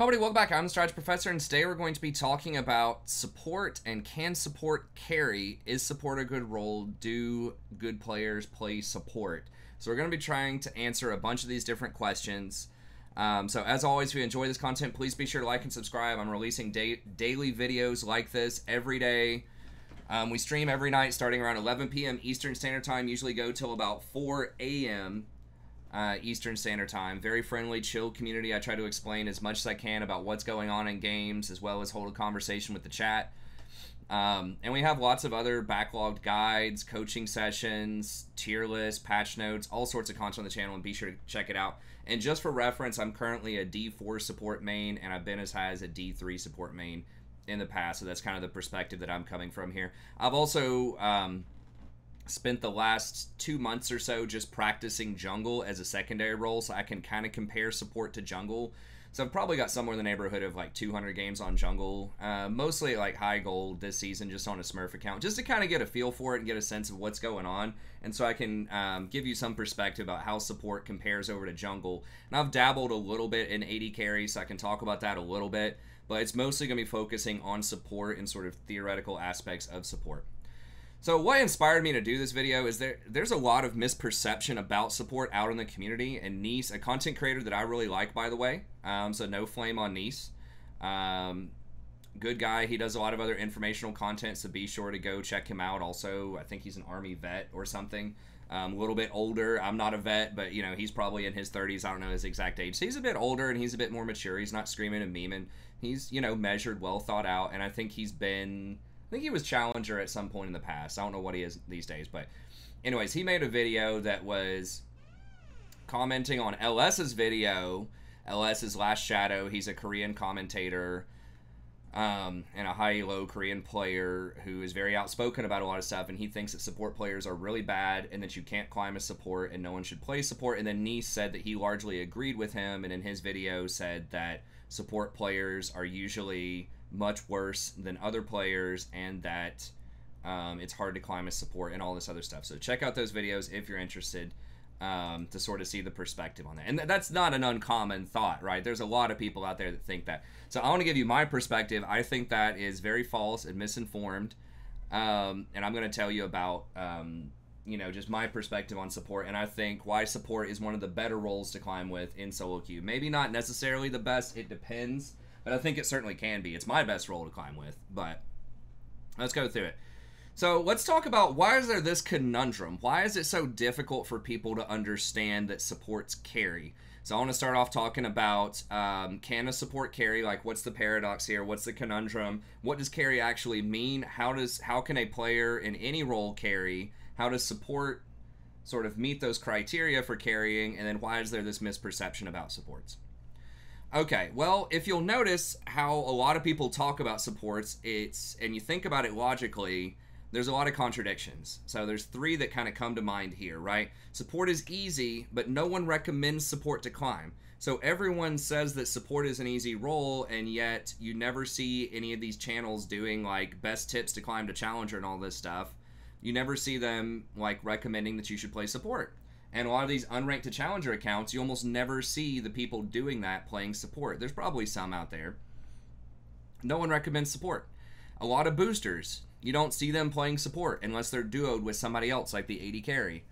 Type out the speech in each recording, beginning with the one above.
Hello everybody, welcome back. I'm the Strategy Professor, and today we're going to be talking about support and can support carry. Is support a good role? Do good players play support? So we're going to be trying to answer a bunch of these different questions. So as always, if you enjoy this content, please be sure to like and subscribe. I'm releasing daily videos like this every day. We stream every night starting around 11 p.m. Eastern Standard Time, usually go till about 4 a.m. Eastern Standard Time. Very friendly, chill community. I try to explain as much as I can about what's going on in games, as well as hold a conversation with the chat. And we have lots of other backlogged guides, coaching sessions, tier lists, patch notes, all sorts of content on the channel, and be sure to check it out. And just for reference, I'm currently a D4 support main, and I've been as high as a D3 support main in the past, so that's kind of the perspective that I'm coming from here. I've also spent the last 2 months or so just practicing jungle as a secondary role, so I can kind of compare support to jungle. So I've probably got somewhere in the neighborhood of like 200 games on jungle, mostly like high gold this season, just on a Smurf account, just to kind of get a feel for it and get a sense of what's going on, and so I can give you some perspective about how support compares over to jungle. And I've dabbled a little bit in AD carry, so I can talk about that a little bit, but it's mostly going to be focusing on support and sort of theoretical aspects of support. So what inspired me to do this video is there's a lot of misperception about support out in the community, and Nice, a content creator that I really like, by the way, so no flame on Nice, good guy. He does a lot of other informational content, so be sure to go check him out. Also, I think he's an Army vet or something, a little bit older. I'm not a vet, but you know, he's probably in his 30s. I don't know his exact age. So he's a bit older and he's a bit more mature. He's not screaming and memeing. He's, you know, measured, well thought out, and I think he was Challenger at some point in the past. I don't know what he is these days, but anyways, he made a video that was commenting on LS's video. LS's Last Shadow. He's a Korean commentator and a high-low Korean player who is very outspoken about a lot of stuff, and he thinks that support players are really bad and that you can't climb a support and no one should play support. And then Nice said that he largely agreed with him, and in his video said that support players are usually much worse than other players, and that it's hard to climb a support and all this other stuff. So check out those videos if you're interested to sort of see the perspective on that. And that's not an uncommon thought, right? There's a lot of people out there that think that. So I want to give you my perspective. I think that is very false and misinformed, and I'm going to tell you about you know, just my perspective on support, and I think why support is one of the better roles to climb with in solo queue. Maybe not necessarily the best, it depends, but I think it certainly can be. It's my best role to climb with, but let's go through it. So let's talk about, why is there this conundrum? Why is it so difficult for people to understand that supports carry? So I want to start off talking about, can a support carry? Like, what's the paradox here? What's the conundrum? What does carry actually mean? How can a player in any role carry? How does support sort of meet those criteria for carrying? And then why is there this misperception about supports? Okay, well, if you'll notice how a lot of people talk about supports, and you think about it logically, there's a lot of contradictions. So there's three that kind of come to mind here, right? Support is easy, but no one recommends support to climb. So everyone says that support is an easy role, and yet you never see any of these channels doing like best tips to climb to Challenger and all this stuff. You never see them like recommending that you should play support. And a lot of these unranked to Challenger accounts, you almost never see the people doing that playing support. There's probably some out there. No one recommends support. A lot of boosters, you don't see them playing support unless they're duoed with somebody else like the AD carry.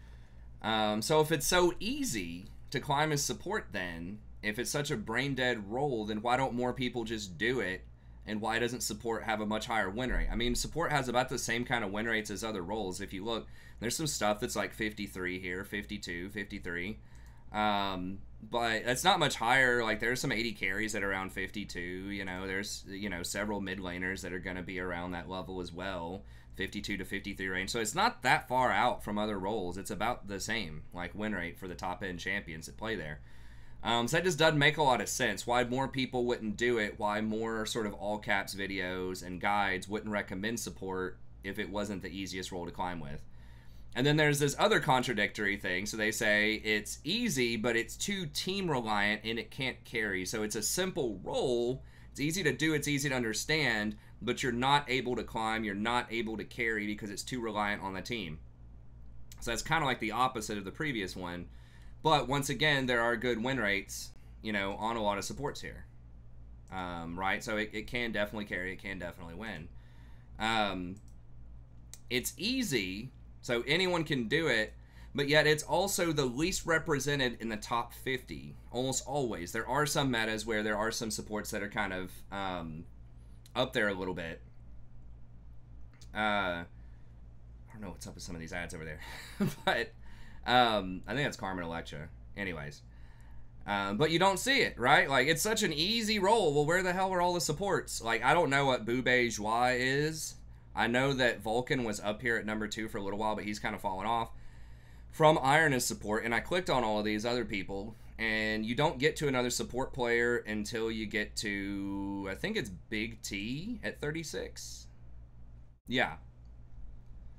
So if it's so easy to climb as support, then if it's such a brain dead role, then why don't more people just do it? And why doesn't support have a much higher win rate? I mean, support has about the same kind of win rates as other roles. If you look, there's some stuff that's like 53 here, 52, 53. But that's not much higher. Like, there's some 80 carries that are around 52. You know, there's, you know, several mid laners that are going to be around that level as well, 52 to 53 range. So it's not that far out from other roles. It's about the same, like, win rate for the top end champions that play there. So that just doesn't make a lot of sense. Why more people wouldn't do it, why more sort of all caps videos and guides wouldn't recommend support if it wasn't the easiest role to climb with. And then there's this other contradictory thing. So they say it's easy, but it's too team reliant and it can't carry. So it's a simple role, it's easy to do, it's easy to understand, but you're not able to climb, you're not able to carry because it's too reliant on the team. So that's kind of like the opposite of the previous one. But once again, there are good win rates, you know, on a lot of supports here. right? So it can definitely carry, it can definitely win. It's easy, so anyone can do it, but yet it's also the least represented in the top 50, almost always. There are some metas where there are some supports that are kind of up there a little bit. I don't know what's up with some of these ads over there, but I think that's Carmen Electra. Anyways. But you don't see it, right? Like, it's such an easy role. Well, where the hell are all the supports? Like, I don't know what Boubet Joie is. I know that Vulcan was up here at number 2 for a little while, but he's kind of fallen off. From Iron is support, and I clicked on all of these other people, and you don't get to another support player until you get to, I think it's Big T at 36. Yeah.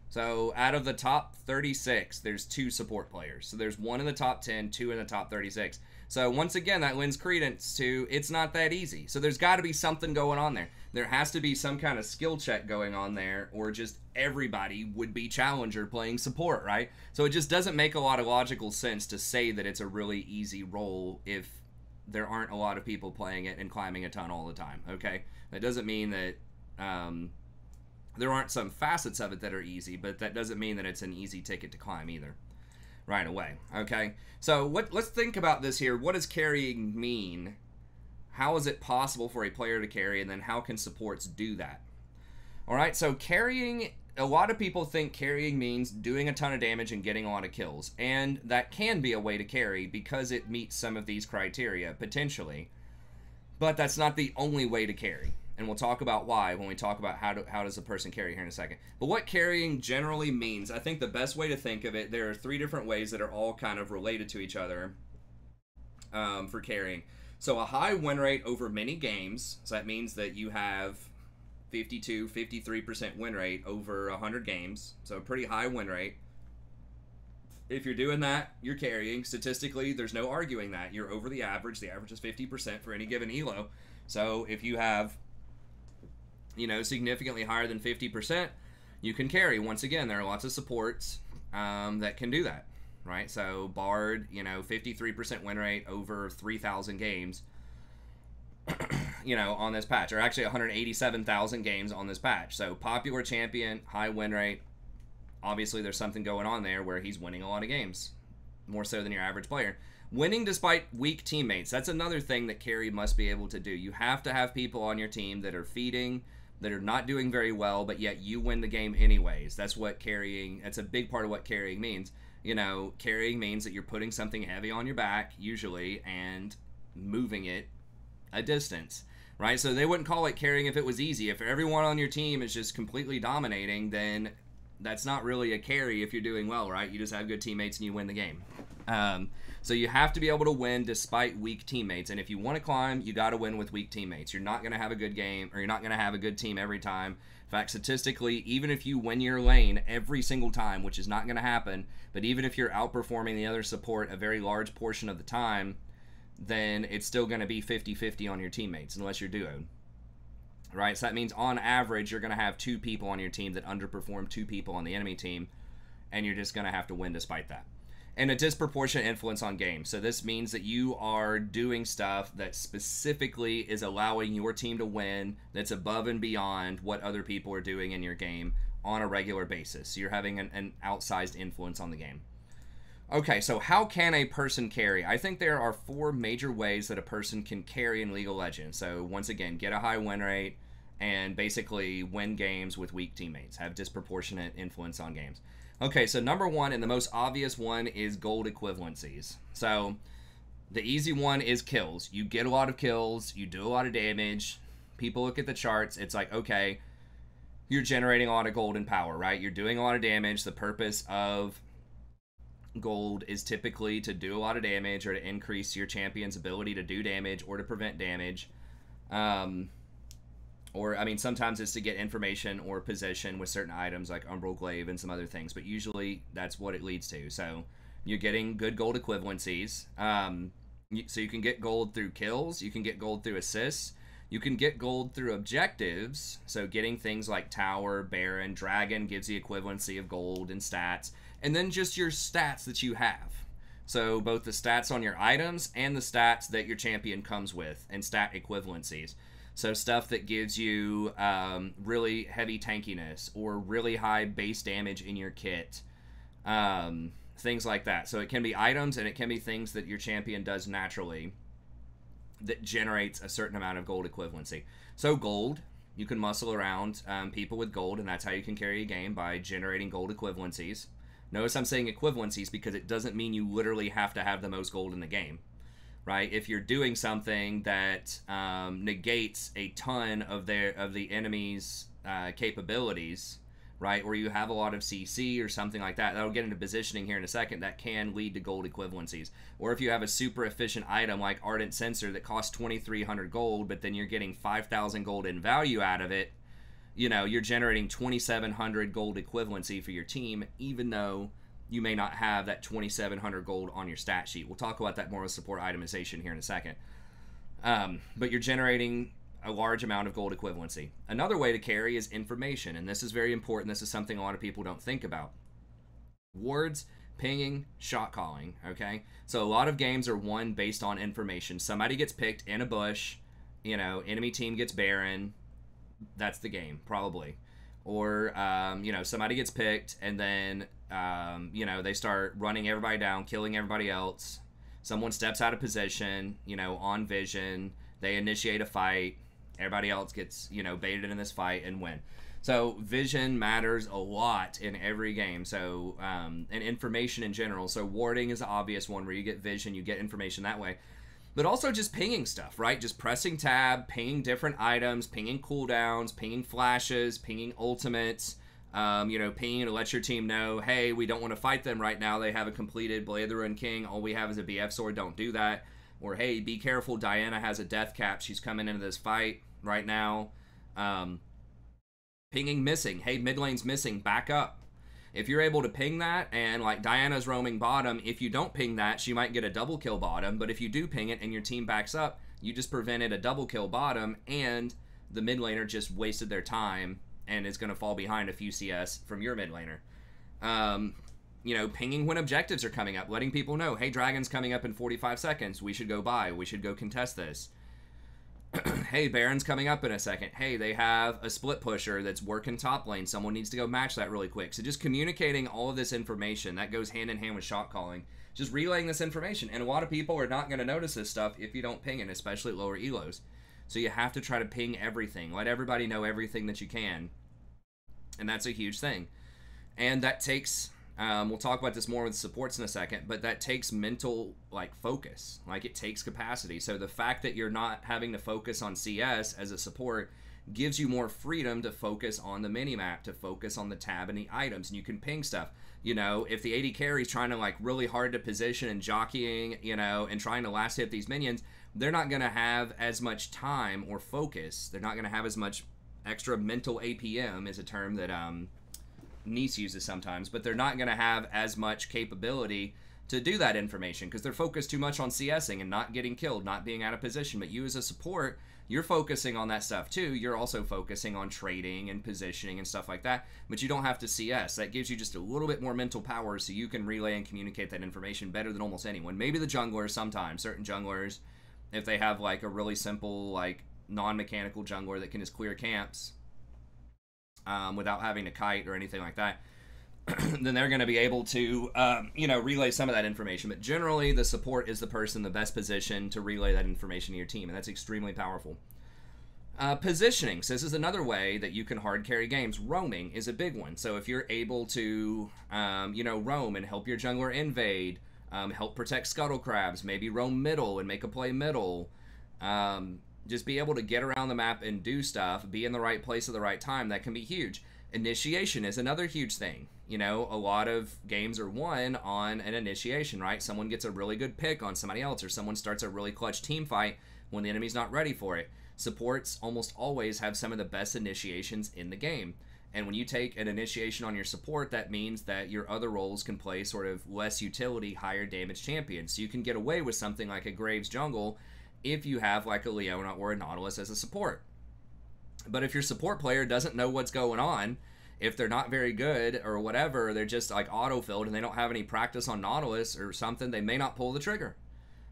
So out of the top 36, there's 2 support players. So there's 1 in the top 10, 2 in the top 36. So once again, that lends credence to it's not that easy. So there's got to be something going on there. There has to be some kind of skill check going on there, or just everybody would be challenger playing support, right? So it just doesn't make a lot of logical sense to say that it's a really easy role if there aren't a lot of people playing it and climbing a ton all the time, okay? That doesn't mean that there aren't some facets of it that are easy, but that doesn't mean that it's an easy ticket to climb either right away, okay? So let's think about this here. What does carrying mean? How is it possible for a player to carry, and then how can supports do that? All right, so carrying, a lot of people think carrying means doing a ton of damage and getting a lot of kills, and that can be a way to carry because it meets some of these criteria, potentially, but that's not the only way to carry. And we'll talk about why when we talk about how does a person carry here in a second. But what carrying generally means, I think the best way to think of it, there are 3 different ways that are all kind of related to each other for carrying. So a high win rate over many games, so that means that you have 52, 53% win rate over 100 games, so a pretty high win rate. If you're doing that, you're carrying. Statistically, there's no arguing that. You're over the average. The average is 50% for any given elo. So if you have, you know, significantly higher than 50%, you can carry. Once again, there are lots of supports that can do that, right? So Bard, you know, 53% win rate over 3,000 games, you know, on this patch, or actually 187,000 games on this patch. So popular champion, high win rate. Obviously, there's something going on there where he's winning a lot of games, more so than your average player. Winning despite weak teammates. That's another thing that carry must be able to do. You have to have people on your team that are feeding, that are not doing very well, but yet you win the game anyways. That's what carrying, that's a big part of what carrying means. You know, carrying means that you're putting something heavy on your back, usually, and moving it a distance, right? So they wouldn't call it carrying if it was easy. If everyone on your team is just completely dominating, then that's not really a carry if you're doing well, right? You just have good teammates and you win the game. So you have to be able to win despite weak teammates. And if you want to climb, you got to win with weak teammates. You're not going to have a good game, or you're not going to have a good team every time. In fact, statistically, even if you win your lane every single time, which is not going to happen, but even if you're outperforming the other support a very large portion of the time, then it's still going to be 50-50 on your teammates, unless you're duoed. Right? So that means on average, you're going to have 2 people on your team that underperform 2 people on the enemy team, and you're just going to have to win despite that. And a disproportionate influence on games. So this means that you are doing stuff that specifically is allowing your team to win, that's above and beyond what other people are doing in your game on a regular basis. So you're having an outsized influence on the game. Okay, so how can a person carry? I think there are 4 major ways that a person can carry in League of Legends. So once again, get a high win rate and basically win games with weak teammates, have disproportionate influence on games. Okay, so number 1, and the most obvious one, is gold equivalencies. So the easy one is kills. You get a lot of kills, you do a lot of damage. People look at the charts, it's like, okay, you're generating a lot of gold and power, right? You're doing a lot of damage. The purpose of gold is typically to do a lot of damage, or to increase your champion's ability to do damage or to prevent damage. Or, I mean, sometimes it's to get information or position with certain items like Umbral Glaive and some other things, but usually that's what it leads to. So you're getting good gold equivalencies. So you can get gold through kills, you can get gold through assists, you can get gold through objectives. So getting things like Tower, Baron, Dragon gives the equivalency of gold and stats. And then just your stats that you have. So both the stats on your items and the stats that your champion comes with, and stat equivalencies. So stuff that gives you really heavy tankiness or really high base damage in your kit. Things like that. So it can be items, and it can be things that your champion does naturally that generates a certain amount of gold equivalency. So gold, you can muscle around people with gold, and that's how you can carry a game, by generating gold equivalencies. Notice I'm saying equivalencies because it doesn't mean you literally have to have the most gold in the game, right? If you're doing something that negates a ton of the enemy's capabilities, right, or you have a lot of CC or something like that, that'll get into positioning here in a second, that can lead to gold equivalencies. Or if you have a super efficient item like Ardent Sensor that costs 2,300 gold, but then you're getting 5,000 gold in value out of it, you know, you're generating 2,700 gold equivalency for your team, even though you may not have that 2,700 gold on your stat sheet. We'll talk about that more with support itemization here in a second. But you're generating a large amount of gold equivalency. Another way to carry is information, and this is very important. This is something a lot of people don't think about. Wards, pinging, shot calling, okay? So a lot of games are won based on information. Somebody gets picked in a bush, you know, enemy team gets Baron, that's the game, probably. Or, you know, somebody gets picked, and then, you know, they start running everybody down, killing everybody else. Someone steps out of position, you know, on vision. They initiate a fight. Everybody else gets, you know, baited in this fight and win. So vision matters a lot in every game. So, and information in general. So warding is the obvious one where you get vision, you get information that way. But also just pinging stuff, right? Just pressing tab, pinging different items, pinging cooldowns, pinging flashes, pinging ultimates, you know, pinging to let your team know, hey, we don't want to fight them right now. They have a completed Blade of the Ruined King. All we have is a BF sword. Don't do that. Or, hey, be careful. Diana has a death cap. She's coming into this fight right now. Pinging missing. Hey, mid lane's missing. Back up. If you're able to ping that, and like Diana's roaming bottom, if you don't ping that, she might get a double kill bottom, but if you do ping it and your team backs up, you just prevented a double kill bottom, and the mid laner just wasted their time and is going to fall behind a few CS from your mid laner. You know, pinging when objectives are coming up, letting people know, hey, Dragon's coming up in 45 seconds, we should go by, we should go contest this. Hey, Baron's coming up in a second. Hey, they have a split pusher that's working top lane. Someone needs to go match that really quick. So just communicating all of this information, that goes hand in hand with shot calling. Just relaying this information. And a lot of people are not going to notice this stuff if you don't ping it, especially at lower elos. So you have to try to ping everything. Let everybody know everything that you can. And that's a huge thing. And that takes... we'll talk about this more with supports in a second, but that takes mental, like, focus. Like, it takes capacity. So the fact that you're not having to focus on CS as a support gives you more freedom to focus on the minimap, to focus on the tab and the items, and you can ping stuff. You know, if the AD carry's trying to, like, really hard to position and jockeying, you know, and trying to last hit these minions, they're not going to have as much time or focus. They're not going to have as much extra mental APM, is a term that, Nice uses sometimes, but they're not going to have as much capability to do that information because they're focused too much on CSing and not getting killed, not being out of position. But you as a support, you're focusing on that stuff too. You're also focusing on trading and positioning and stuff like that, but you don't have to CS. That gives you just a little bit more mental power so you can relay and communicate that information better than almost anyone. Maybe the junglers sometimes, certain junglers, if they have like a really simple, like non-mechanical jungler that can just clear camps, without having to kite or anything like that, then they're going to be able to, you know, relay some of that information. But generally, the support is the person in the best position to relay that information to your team, and that's extremely powerful. Positioning. So this is another way that you can hard carry games. Roaming is a big one. So if you're able to, you know, roam and help your jungler invade, help protect scuttle crabs, maybe roam middle and make a play middle, just be able to get around the map and do stuff, be in the right place at the right time, that can be huge. Initiation is another huge thing. You know, a lot of games are won on an initiation, right? Someone gets a really good pick on somebody else, or someone starts a really clutch team fight when the enemy's not ready for it. Supports almost always have some of the best initiations in the game. And when you take an initiation on your support, that means that your other roles can play sort of less utility, higher damage champions. So you can get away with something like a Graves jungle if you have like a Leona or a Nautilus as a support. But if your support player doesn't know what's going on if they're not very good or whatever, they're just like auto-filled and they don't have any practice on Nautilus or something, they may not pull the trigger,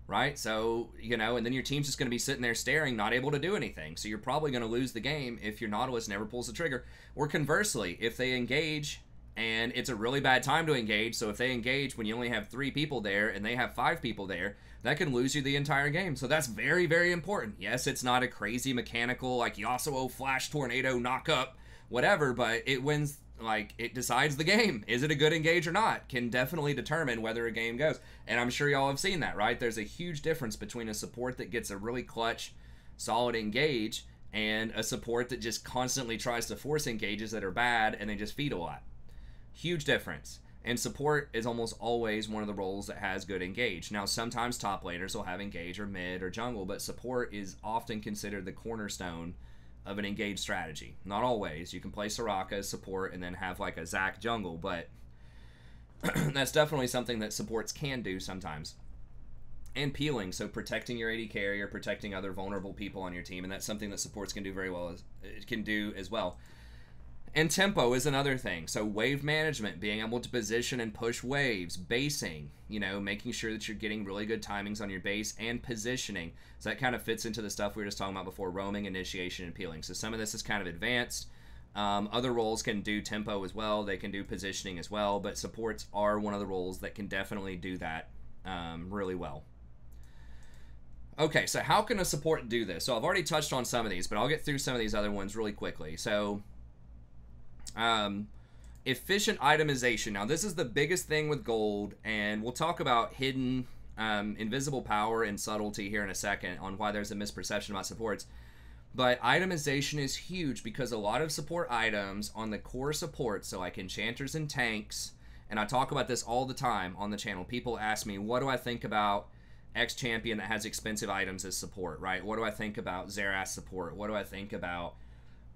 right? So, you know, and then your team's just going to be sitting there staring, not able to do anything. So you're probably going to lose the game if your Nautilus never pulls the trigger. Or conversely, if they engage and it's a really bad time to engage, so if they engage when you only have 3 people there and they have 5 people there, that can lose you the entire game. So that's very, very important. Yes, it's not a crazy mechanical, like Yasuo Flash Tornado knock up, whatever, but it wins, like, it decides the game. Is it a good engage or not? Can definitely determine whether a game goes. And I'm sure y'all have seen that, right? There's a huge difference between a support that gets a really clutch, solid engage and a support that just constantly tries to force engages that are bad and they just feed a lot. Huge difference. And support is almost always one of the roles that has good engage. Now, sometimes top laners will have engage or mid or jungle, but support is often considered the cornerstone of an engage strategy. Not always. You can play Soraka as support and then have like a Zac jungle, but that's definitely something that supports can do sometimes. And peeling, so protecting your AD carry or protecting other vulnerable people on your team, and that's something that supports can do very well, can do as well. And tempo is another thing. So wave management, being able to position and push waves, basing, you know, making sure that you're getting really good timings on your base, and positioning. So that kind of fits into the stuff we were just talking about before, roaming, initiation, and peeling. So some of this is kind of advanced. Other roles can do tempo as well. They can do positioning as well, but supports are one of the roles that can definitely do that really well. Okay, so how can a support do this? So I've already touched on some of these, but I'll get through some of these other ones really quickly. So efficient itemization. Now, this is the biggest thing with gold, and we'll talk about hidden invisible power and subtlety here in a second on why there's a misperception about supports. But itemization is huge because a lot of support items on the core support, so like enchanters and tanks, and I talk about this all the time on the channel. People ask me, what do I think about X champion that has expensive items as support, right? What do I think about Xerath support? What do I think about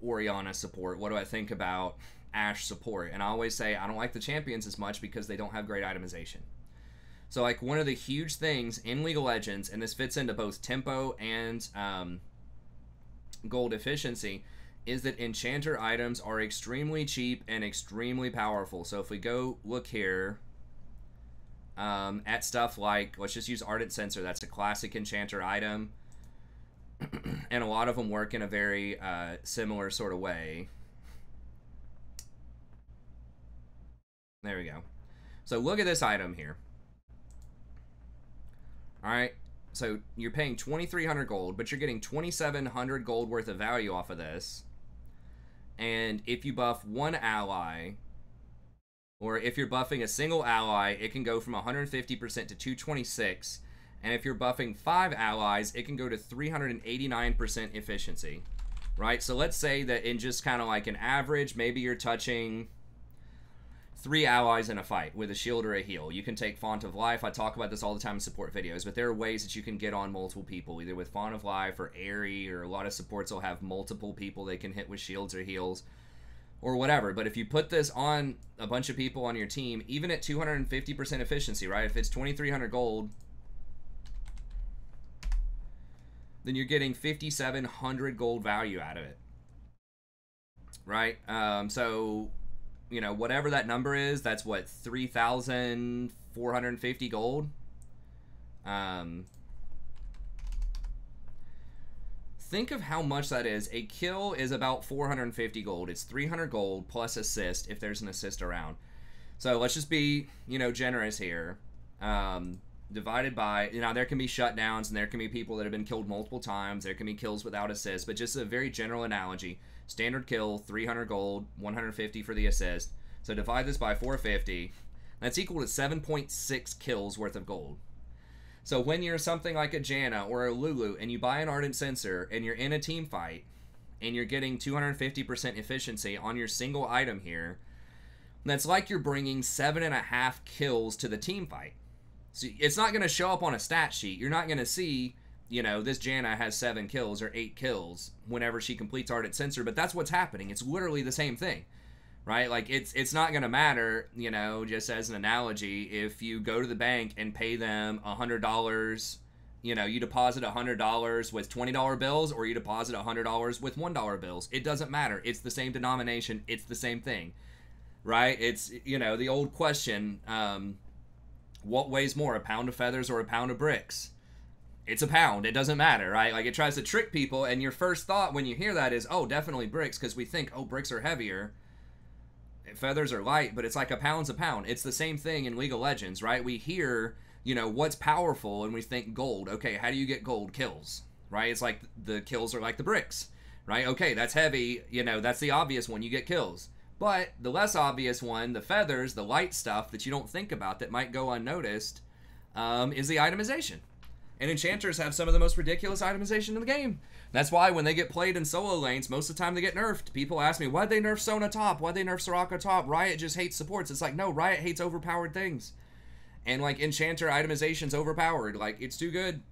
Orianna support? What do I think about Ashe support? And I always say I don't like the champions as much because they don't have great itemization. So like one of the huge things in League of Legends, and this fits into both tempo and gold efficiency, is that enchanter items are extremely cheap and extremely powerful. So if we go look here at stuff like, let's just use Ardent Censer. That's a classic enchanter item. And a lot of them work in a very similar sort of way. There we go. So look at this item here. Alright, so you're paying 2,300 gold, but you're getting 2,700 gold worth of value off of this. And if you buff one ally, or if you're buffing a single ally, it can go from 150% to 226. And if you're buffing 5 allies, it can go to 389% efficiency, right? So let's say that in just kind of like an average, maybe you're touching 3 allies in a fight with a shield or a heal. You can take Font of Life. I talk about this all the time in support videos, but there are ways that you can get on multiple people, either with Font of Life or Airy, or a lot of supports will have multiple people they can hit with shields or heals, or whatever. But if you put this on a bunch of people on your team, even at 250% efficiency, right? If it's 2,300 gold, then you're getting 5,700 gold value out of it, right? So, you know, whatever that number is, that's what, 3,450 gold. Think of how much that is. A kill is about 450 gold. It's 300 gold plus assist if there's an assist around. So let's just be, you know, generous here. Divided by, you know, there can be shutdowns and there can be people that have been killed multiple times. There can be kills without assist, but just a very general analogy. Standard kill, 300 gold, 150 for the assist. So divide this by 450. That's equal to 7.6 kills worth of gold. So when you're something like a Janna or a Lulu and you buy an Ardent Censer and you're in a team fight and you're getting 250% efficiency on your single item here, that's like you're bringing 7.5 kills to the team fight. So it's not going to show up on a stat sheet. You're not going to see, you know, this Janna has 7 kills or 8 kills whenever she completes Ardent Censer, but that's what's happening. It's literally the same thing, right? Like, it's not going to matter, you know, just as an analogy, if you go to the bank and pay them $100, you know, you deposit $100 with $20 bills, or you deposit $100 with $1 bills. It doesn't matter. It's the same denomination. It's the same thing. right? It's, you know, the old question, what weighs more, a pound of feathers or a pound of bricks? It's a pound. It doesn't matter, right? Like, it tries to trick people, and your first thought when you hear that is, oh, definitely bricks, because we think, oh, bricks are heavier, feathers are light, but it's like a pound's a pound. It's the same thing in League of Legends, right? We hear, you know, what's powerful, and we think gold. Okay, how do you get gold? Kills, right? It's like the kills are like the bricks, right? Okay, that's heavy, you know, that's the obvious one. You get kills. But the less obvious one, the feathers, the light stuff that you don't think about that might go unnoticed, is the itemization. And enchanters have some of the most ridiculous itemization in the game. That's why when they get played in solo lanes, most of the time they get nerfed. People ask me, why'd they nerf Sona top? Why'd they nerf Soraka top? Riot just hates supports. It's like, no, Riot hates overpowered things. And, like, enchanter itemization's overpowered. Like, it's too good.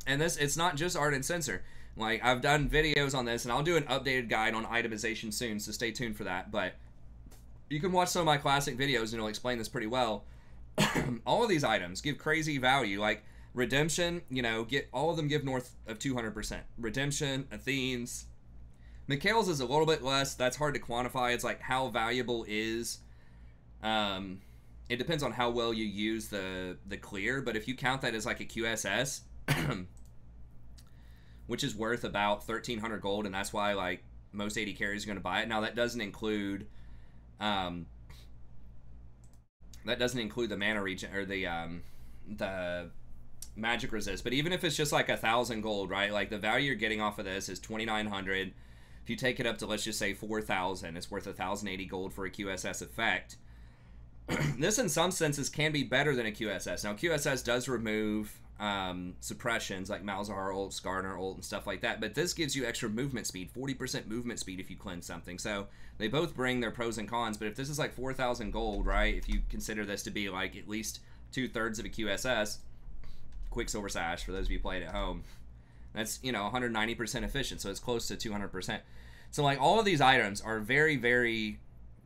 And this, it's not just art and censor. Like, I've done videos on this, and I'll do an updated guide on itemization soon, so stay tuned for that. But you can watch some of my classic videos, and it'll explain this pretty well. All of these items give crazy value. Like, Redemption, you know, all of them give north of 200%. Redemption, Athene's. Mikhail's is a little bit less. That's hard to quantify. It's like, how valuable is... it depends on how well you use the clear, but if you count that as like a QSS, which is worth about 1,300 gold, and that's why, like, most AD carries are going to buy it. Now, that doesn't include... that doesn't include the mana regen, or the magic resist, but even if it's just like 1,000 gold, right, like the value you're getting off of this is 2,900. If you take it up to, let's just say 4,000, it's worth 1,080 gold for a QSS effect. This in some senses can be better than a QSS. Now, QSS does remove suppressions like Malzahar ult, Skarner ult, and stuff like that, but this gives you extra movement speed, 40% movement speed if you cleanse something. So they both bring their pros and cons, but if this is like 4,000 gold, right, if you consider this to be like at least 2/3 of a QSS, Quicksilver Sash, for those of you playing at home, that's, you know, 190% efficient, so it's close to 200%. So, like, all of these items are very, very,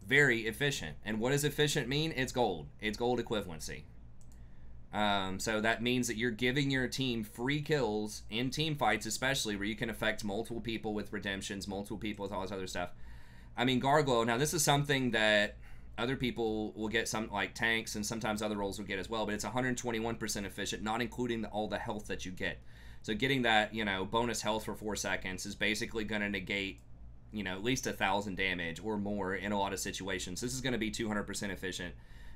very efficient. And what does efficient mean? It's gold. It's gold equivalency. So that means that you're giving your team free kills in team fights, especially, where you can affect multiple people with redemptions, multiple people with all this other stuff. I mean, Garglow, now this is something that other people will get, some like tanks, and sometimes other roles will get as well, but it's 121% efficient, not including all the health that you get. So getting that, you know, bonus health for 4 seconds is basically going to negate, you know, at least 1,000 damage or more in a lot of situations. This is going to be 200% efficient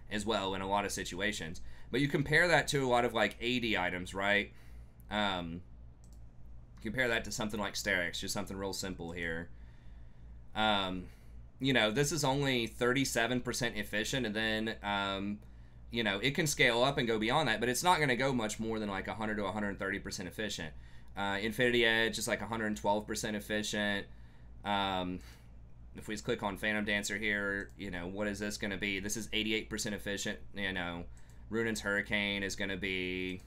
as well in a lot of situations. But you compare that to a lot of, like, AD items, right? Compare that to something like Sterix, just something real simple here. You know, this is only 37% efficient, and then, you know, it can scale up and go beyond that, but it's not going to go much more than like 100 to 130% efficient. Infinity Edge is like 112% efficient. If we just click on Phantom Dancer here, you know, what is this going to be? This is 88% efficient. You know, Runin's Hurricane is going to be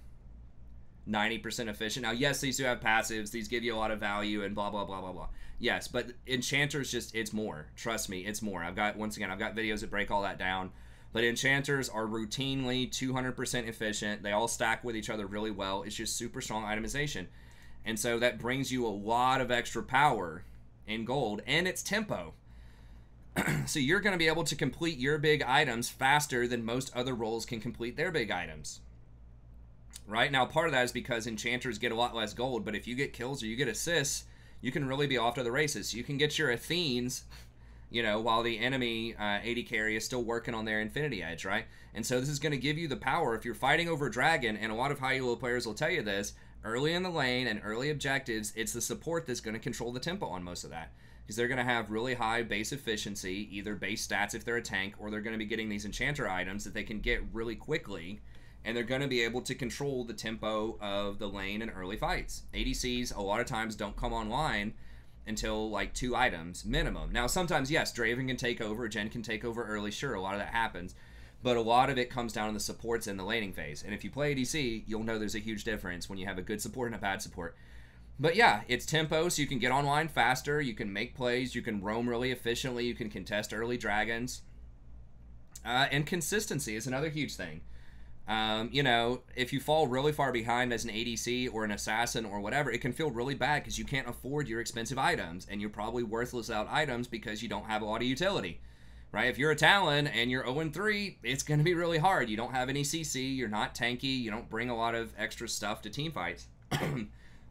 90% efficient. Now, yes, these do have passives. These give you a lot of value and blah, blah, blah, blah, blah. Yes, but Enchanters just, it's more. Trust me, it's more. Once again, I've got videos that break all that down. But Enchanters are routinely 200% efficient. They all stack with each other really well. It's just super strong itemization. And so that brings you a lot of extra power in gold, and it's tempo. So you're going to be able to complete your big items faster than most other roles can complete their big items. Right? Now, part of that is because Enchanters get a lot less gold, but if you get kills or you get assists, you can really be off to the races. You can get your Athenes, you know, while the enemy AD carry is still working on their Infinity Edge, right? And so this is going to give you the power. If you're fighting over Dragon, and a lot of high elo players will tell you this, early in the lane and early objectives, it's the support that's going to control the tempo on most of that. Because they're going to have really high base efficiency, either base stats if they're a tank, or they're going to be getting these enchanter items that they can get really quickly, and they're going to be able to control the tempo of the lane in early fights. ADCs, a lot of times, don't come online until, like, 2 items minimum. Now, sometimes, yes, Draven can take over, Jen can take over early, sure, a lot of that happens, but a lot of it comes down to the supports in the laning phase. And if you play ADC, you'll know there's a huge difference when you have a good support and a bad support. But yeah, it's tempo, so you can get online faster, you can make plays, you can roam really efficiently, you can contest early dragons. And consistency is another huge thing. You know, if you fall really far behind as an ADC or an assassin or whatever, it can feel really bad because you can't afford your expensive items, and you're probably worthless without items because you don't have a lot of utility. right? If you're a Talon and you're 0-3, it's going to be really hard. You don't have any CC, you're not tanky, you don't bring a lot of extra stuff to team fights.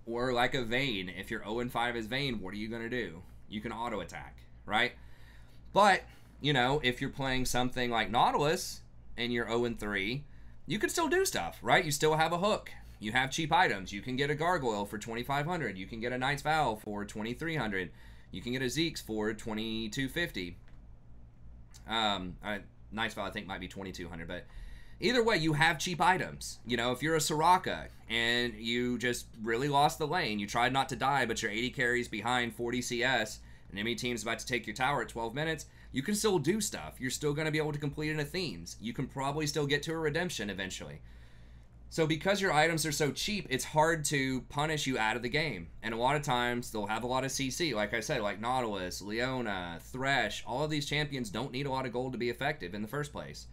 Or like a Vayne, if you're 0-5 as Vayne, what are you going to do? You can auto attack, right? But, you know, if you're playing something like Nautilus and you're 0-3, you can still do stuff, right? You still have a hook. You have cheap items. You can get a Gargoyle for 2,500. You can get a Knight's Vow for 2,300. You can get a Zeke's for 2,250. Knight's Vow I think might be 2,200, but either way, you have cheap items. You know, if you're a Soraka and you just really lost the lane, you tried not to die, but your 80 carries behind 40 CS, and enemy team's about to take your tower at 12 minutes, you can still do stuff. You're still going to be able to complete an Athene's. You can probably still get to a redemption eventually. So because your items are so cheap, it's hard to punish you out of the game. And a lot of times, they'll have a lot of CC. Like I said, like Nautilus, Leona, Thresh, all of these champions don't need a lot of gold to be effective in the first place.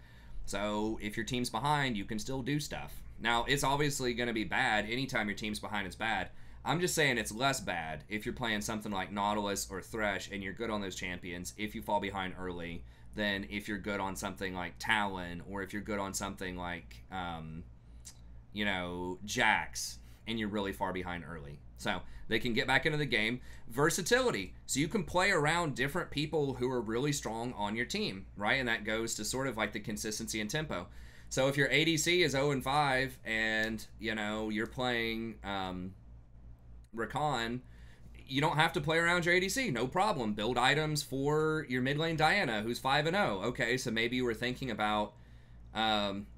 So if your team's behind, you can still do stuff. Now, it's obviously going to be bad. Anytime your team's behind, it's bad. I'm just saying it's less bad if you're playing something like Nautilus or Thresh and you're good on those champions if you fall behind early than if you're good on something like Talon or if you're good on something like, you know, Jax and you're really far behind early. So they can get back into the game. Versatility. So you can play around different people who are really strong on your team, right? And that goes to sort of like the consistency and tempo. So if your ADC is 0-5 and, you know, you're playing Rakan, you don't have to play around your ADC. No problem. Build items for your mid lane Diana, who's 5-0. Okay, so maybe you were thinking about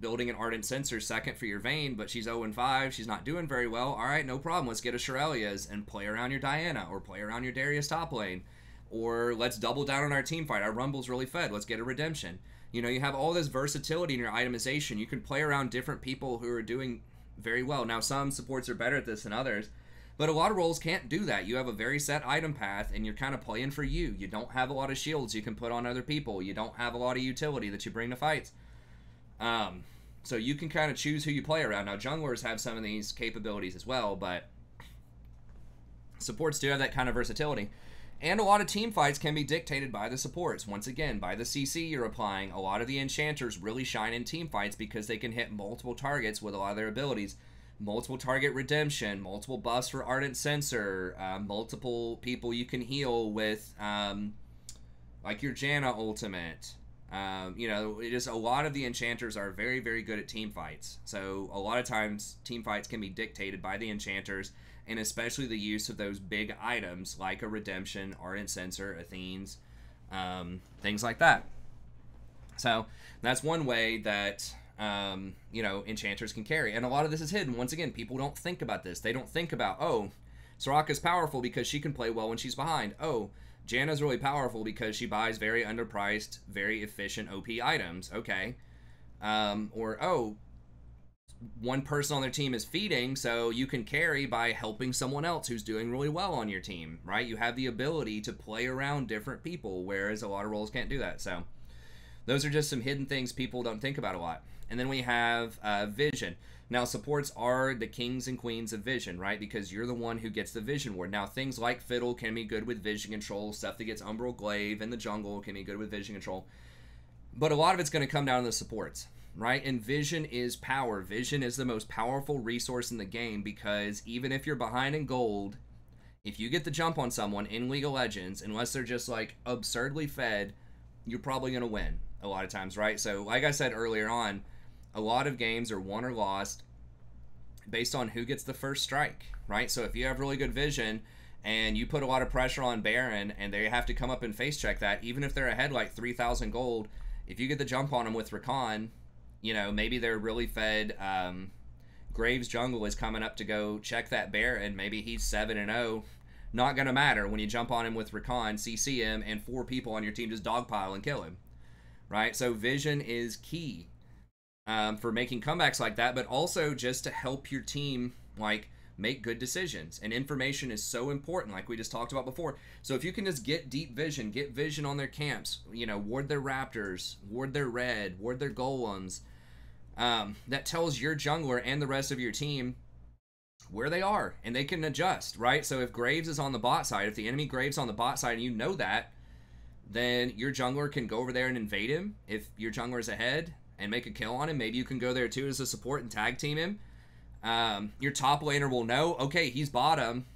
building an Ardent Censer second for your Vayne, but she's 0-5, she's not doing very well. All right, no problem. Let's get a Shirelia's and play around your Diana, or play around your Darius top lane, or let's double down on our team fight. Our Rumble's really fed. Let's get a redemption. You know, you have all this versatility in your itemization. You can play around different people who are doing very well. Now, some supports are better at this than others, but a lot of roles can't do that. You have a very set item path, and you're kind of playing for you. You don't have a lot of shields you can put on other people. You don't have a lot of utility that you bring to fights. So you can kind of choose who you play around. Now, junglers have some of these capabilities as well, but supports do have that kind of versatility. And a lot of team fights can be dictated by the supports. Once again, by the CC you're applying. A lot of the enchanters really shine in team fights because they can hit multiple targets with a lot of their abilities. Multiple target redemption, multiple buffs for Ardent Censer, multiple people you can heal with, like your Janna ultimate. You know, just a lot of the enchanters are very, very good at team fights. So a lot of times team fights can be dictated by the enchanters, and especially the use of those big items like a redemption, Ardent Censer, Athene's, things like that. So that's one way that you know, enchanters can carry. And a lot of this is hidden. Once again, people don't think about this. They don't think about, oh, Soraka's powerful because she can play well when she's behind. Oh, Janna's really powerful because she buys very underpriced, very efficient OP items. Okay. Or, oh, one person on their team is feeding, so you can carry by helping someone else who's doing really well on your team, right? You have the ability to play around different people, whereas a lot of roles can't do that. So those are just some hidden things people don't think about a lot. And then we have vision. Now, supports are the kings and queens of vision, right? Because you're the one who gets the vision ward. Now, things like Fiddle can be good with vision control. Stuff that gets Umbral Glaive in the jungle can be good with vision control. But a lot of it's going to come down to the supports, right? And vision is power. Vision is the most powerful resource in the game because even if you're behind in gold, if you get the jump on someone in League of Legends, unless they're just like absurdly fed, you're probably going to win a lot of times, right? So like I said earlier on, a lot of games are won or lost based on who gets the first strike, right? So if you have really good vision and you put a lot of pressure on Baron and they have to come up and face check that, even if they're ahead like 3,000 gold, if you get the jump on them with Rakan, you know, maybe they're really fed. Graves jungle is coming up to go check that Baron. Maybe he's 7-0. Not going to matter when you jump on him with Rakan, CC him, and 4 people on your team just dogpile and kill him, right? So vision is key for making comebacks like that, but also just to help your team like make good decisions. And information is so important, like we just talked about before. So if you can just get deep vision, get vision on their camps, you know, ward their raptors, ward their red, ward their golems, that tells your jungler and the rest of your team where they are, and they can adjust, right? So if Graves is on the bot side, if the enemy Graves on the bot side and you know that, then your jungler can go over there and invade him. If your jungler is ahead and make a kill on him, maybe you can go there too as a support and tag team him. Your top laner will know, okay, he's bottom.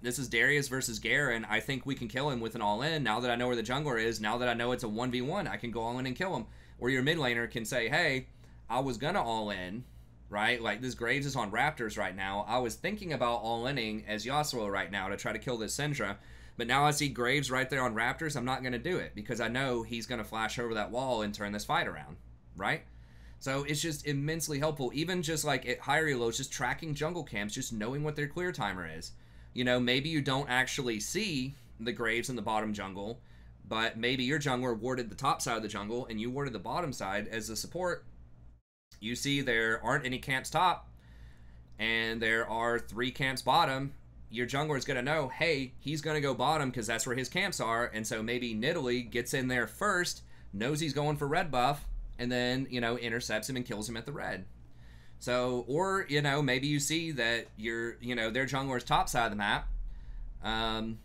This is Darius versus Garen. I think we can kill him with an all-in. Now that I know where the jungler is, now that I know it's a 1v1, I can go all-in and kill him. Or your mid laner can say, hey, I was gonna all-in, right? Like, this Graves is on Raptors right now. I was thinking about all-inning as Yasuo right now to try to kill this Syndra. But now I see Graves right there on Raptors. I'm not going to do it because I know he's going to flash over that wall and turn this fight around, right? So it's just immensely helpful. Even just like at higher elos, just tracking jungle camps, just knowing what their clear timer is. You know, maybe you don't actually see the Graves in the bottom jungle, but maybe your jungler warded the top side of the jungle and you warded the bottom side as a support. You see there aren't any camps top and there are 3 camps bottom. Your jungler is going to know, hey, he's going to go bottom because that's where his camps are. And so maybe Nidalee gets in there first, knows he's going for red buff, and then, you know, intercepts him and kills him at the red. So, or, you know, maybe you see that their jungler's top side of the map, and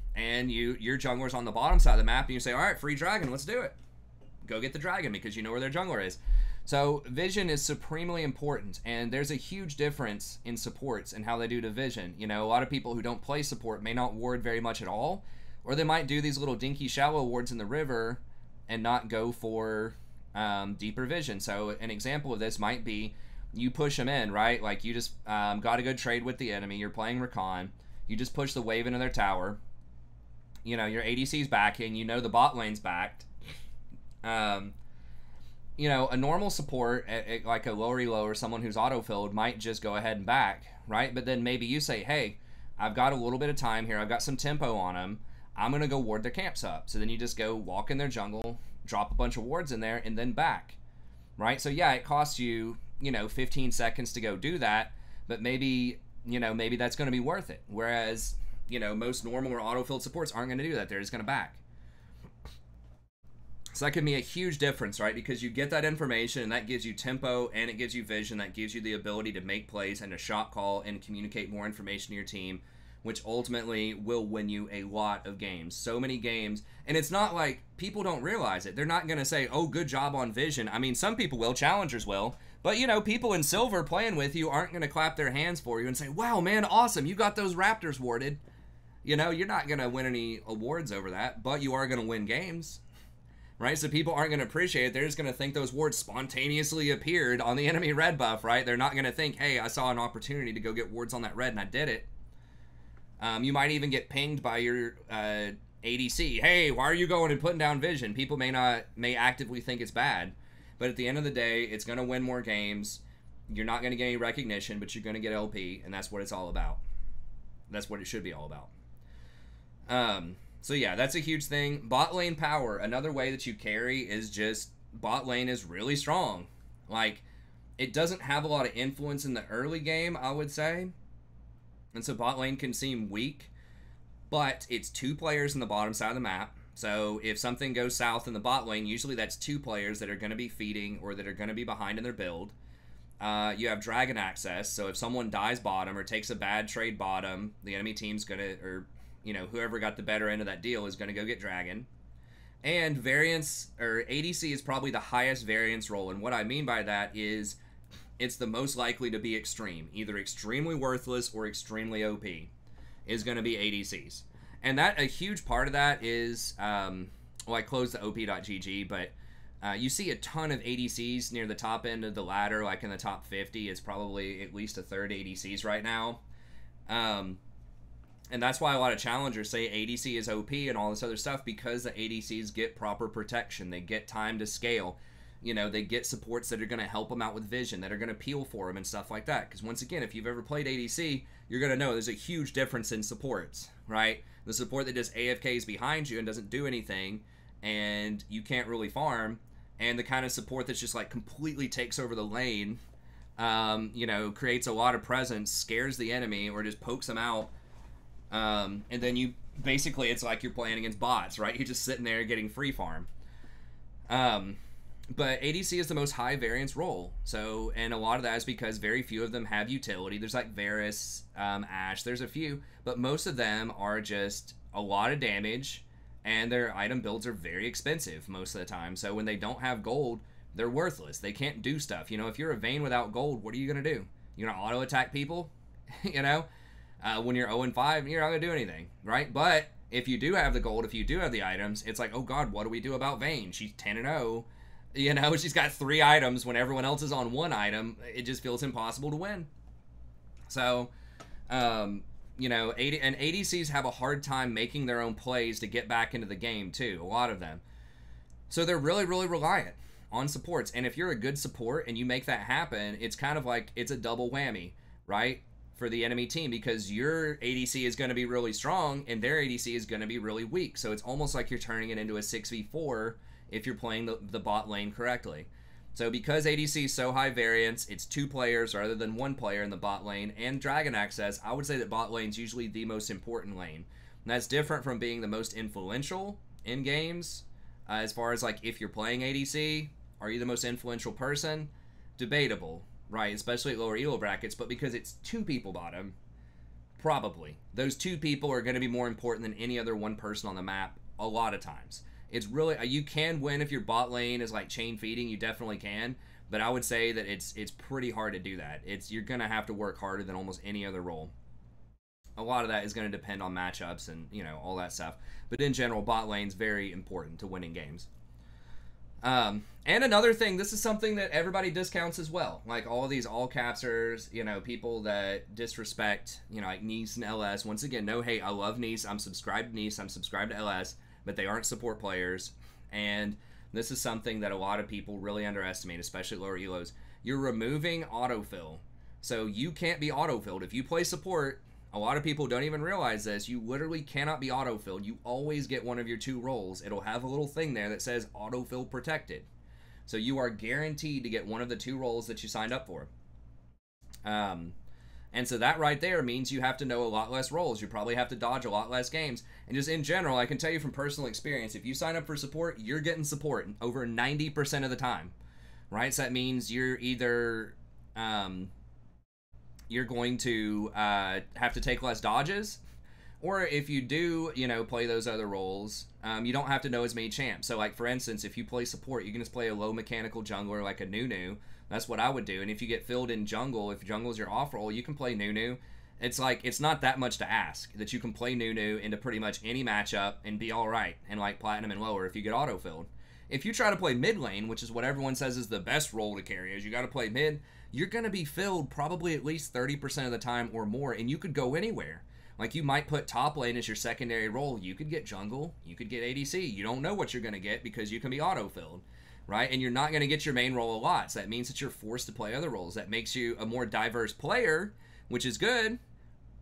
your jungler's on the bottom side of the map, and you say, all right, free dragon, let's do it. Go get the dragon because you know where their jungler is. So vision is supremely important, and there's a huge difference in supports and how they do division. You know, a lot of people who don't play support may not ward very much at all, or they might do these little dinky shallow wards in the river and not go for deeper vision. So an example of this might be you push them in, right? Like you just got a good trade with the enemy. You're playing Rakan. You just push the wave into their tower. You know, your ADC's backing. You know the bot lane's backed. You know, a normal support, like a lower elo or someone who's auto-filled, might just go ahead and back, right? But then maybe you say, hey, I've got a little bit of time here. I've got some tempo on them. I'm going to go ward their camps up. So then you just go walk in their jungle, drop a bunch of wards in there, and then back, right? So yeah, it costs you, 15 seconds to go do that, but maybe, maybe that's going to be worth it. Whereas, most normal or auto-filled supports aren't going to do that. They're just going to back. So that can be a huge difference, right? Because you get that information and that gives you tempo and it gives you vision. That gives you the ability to make plays and to shot call and communicate more information to your team, which ultimately will win you a lot of games. So many games. And it's not like people don't realize it. They're not going to say, oh, good job on vision. I mean, some people will. Challengers will. But, people in silver playing with you aren't going to clap their hands for you and say, wow, man, awesome. You got those Raptors warded. You're not going to win any awards over that, but you are going to win games. Right, so people aren't going to appreciate it. They're just going to think those wards spontaneously appeared on the enemy red buff, right? They're not going to think, hey, I saw an opportunity to go get wards on that red and I did it. You might even get pinged by your ADC. Hey, why are you going and putting down vision? People may actively think it's bad. But at the end of the day, it's going to win more games. You're not going to get any recognition, but you're going to get LP, and that's what it's all about. That's what it should be all about. So yeah, that's a huge thing. Bot lane power, another way that you carry is just bot lane is really strong. Like, it doesn't have a lot of influence in the early game, I would say. And so bot lane can seem weak, but it's 2 players in the bottom side of the map. So if something goes south in the bot lane, usually that's 2 players that are going to be feeding or that are going to be behind in their build. You have dragon access, so if someone dies bottom or takes a bad trade bottom, the enemy team's going to, or whoever got the better end of that deal is going to go get dragon. And variance, or ADC is probably the highest variance role. And what I mean by that is it's the most likely to be extreme. Either extremely worthless or extremely OP is going to be ADCs. And that a huge part of that is, I closed the op.gg, but you see a ton of ADCs near the top end of the ladder, like in the top 50. It's probably at least a third ADCs right now. And that's why a lot of challengers say ADC is OP and all this other stuff, because the ADCs get proper protection. They get time to scale. They get supports that are going to help them out with vision, that are going to peel for them and stuff like that. Because once again, if you've ever played ADC, you're going to know there's a huge difference in supports, right? The support that just AFKs behind you and doesn't do anything, and you can't really farm, and the kind of support that's just like completely takes over the lane, creates a lot of presence, scares the enemy, or just pokes them out. And then you basically, it's like you're playing against bots, right? You're just sitting there getting free farm. But ADC is the most high variance role. So, and a lot of that is because very few of them have utility. There's like Varus, Ashe, there's a few, but most of them are just a lot of damage and their item builds are very expensive most of the time. So when they don't have gold, they're worthless. They can't do stuff. You know, if you're a Vayne without gold, what are you going to do? You're going to auto attack people? You know, when you're 0-5, you're not going to do anything, right? But if you do have the gold, if you do have the items, it's like, oh God, what do we do about Vayne? She's 10-0. You know, she's got 3 items when everyone else is on 1 item. It just feels impossible to win. So, you know, ADCs have a hard time making their own plays to get back into the game too, a lot of them. So they're really, really reliant on supports. And if you're a good support and you make that happen, it's kind of like it's a double whammy, right? For the enemy team, because your ADC is going to be really strong and their ADC is going to be really weak. So it's almost like you're turning it into a 6v4 if you're playing the bot lane correctly. So because ADC is so high variance, it's 2 players rather than 1 player in the bot lane, and Dragon Access, I would say that bot lane is usually the most important lane. And that's different from being the most influential in games. As far as like if you're playing ADC, are you the most influential person? Debatable, right? Especially at lower elo brackets, but because it's 2 people bottom, probably. Those 2 people are going to be more important than any other 1 person on the map a lot of times. It's really, you can win if your bot lane is like chain feeding, you definitely can, but I would say that it's pretty hard to do that. You're going to have to work harder than almost any other role. A lot of that is going to depend on matchups and, you know, all that stuff. But in general, bot lane's very important to winning games. And another thing, this is something that everybody discounts as well. Like all of these all-capsers, you know, people that disrespect, you know, like Nice and LS. Once again, no hate. I love Nice. I'm subscribed to Nice. I'm subscribed to LS. But they aren't support players. And this is something that a lot of people really underestimate, especially lower elos. You're removing autofill. So you can't be autofilled. If you play support, a lot of people don't even realize this. You literally cannot be autofilled. You always get one of your 2 roles. It'll have a little thing there that says autofill protected. So you are guaranteed to get one of the 2 roles that you signed up for. And so that right there means you have to know a lot less roles. You probably have to dodge a lot less games. And just in general, I can tell you from personal experience, if you sign up for support, you're getting support over 90% of the time, right? So that means you're either, you're going to have to take less dodges, or if you do, you know, play those other roles, you don't have to know as many champs. So like, for instance, if you play support, you can just play a low mechanical jungler like a Nunu. That's what I would do. And if you get filled in jungle, if jungle is your off role, you can play Nunu. It's like, it's not that much to ask that you can play Nunu into pretty much any matchup and be all right, and like platinum and lower if you get auto-filled. If you try to play mid lane, which is what everyone says is the best role to carry, is you got to play mid, you're going to be filled probably at least 30% of the time or more, and you could go anywhere. Like, you might put top lane as your secondary role. You could get jungle, you could get ADC. You don't know what you're going to get because you can be auto-filled, right? And you're not going to get your main role a lot, so that means that you're forced to play other roles. That makes you a more diverse player, which is good,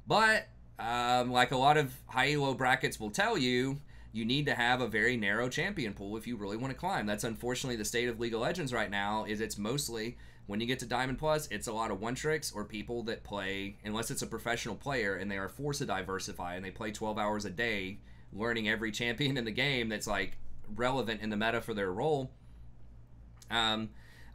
but like a lot of high elo brackets will tell you, you need to have a very narrow champion pool if you really want to climb. That's unfortunately the state of League of Legends right now, is it's mostly, when you get to Diamond Plus, it's a lot of one-tricks or people that play, unless it's a professional player and they are forced to diversify and they play 12 hours a day learning every champion in the game that's like relevant in the meta for their role.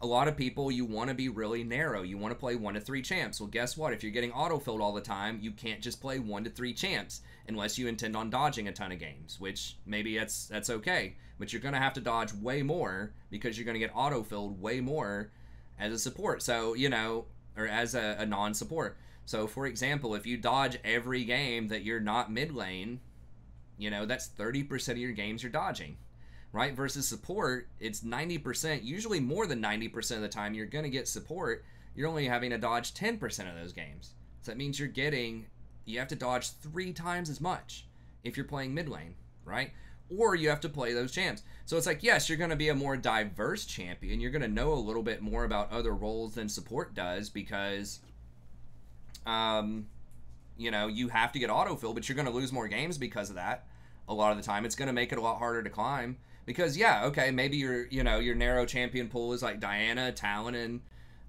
A lot of people, you want to be really narrow. You want to play 1 to 3 champs. Well, guess what? If you're getting auto-filled all the time, you can't just play 1 to 3 champs unless you intend on dodging a ton of games, which maybe that's okay. But you're going to have to dodge way more because you're going to get auto-filled way more as a support. So, you know, or as a non-support. So, for example, if you dodge every game that you're not mid lane, you know, that's 30% of your games you're dodging. Right? Versus support, it's 90%, usually more than 90% of the time you're going to get support. You're only having to dodge 10% of those games. So that means you have to dodge 3 times as much if you're playing mid lane, right? Or you have to play those champs. So it's like, yes, you're going to be a more diverse champion. You're going to know a little bit more about other roles than support does because, you know, you have to get autofill, but you're going to lose more games because of that. A lot of the time, it's going to make it a lot harder to climb. Because, yeah, okay, maybe your narrow champion pool is like Diana, Talon,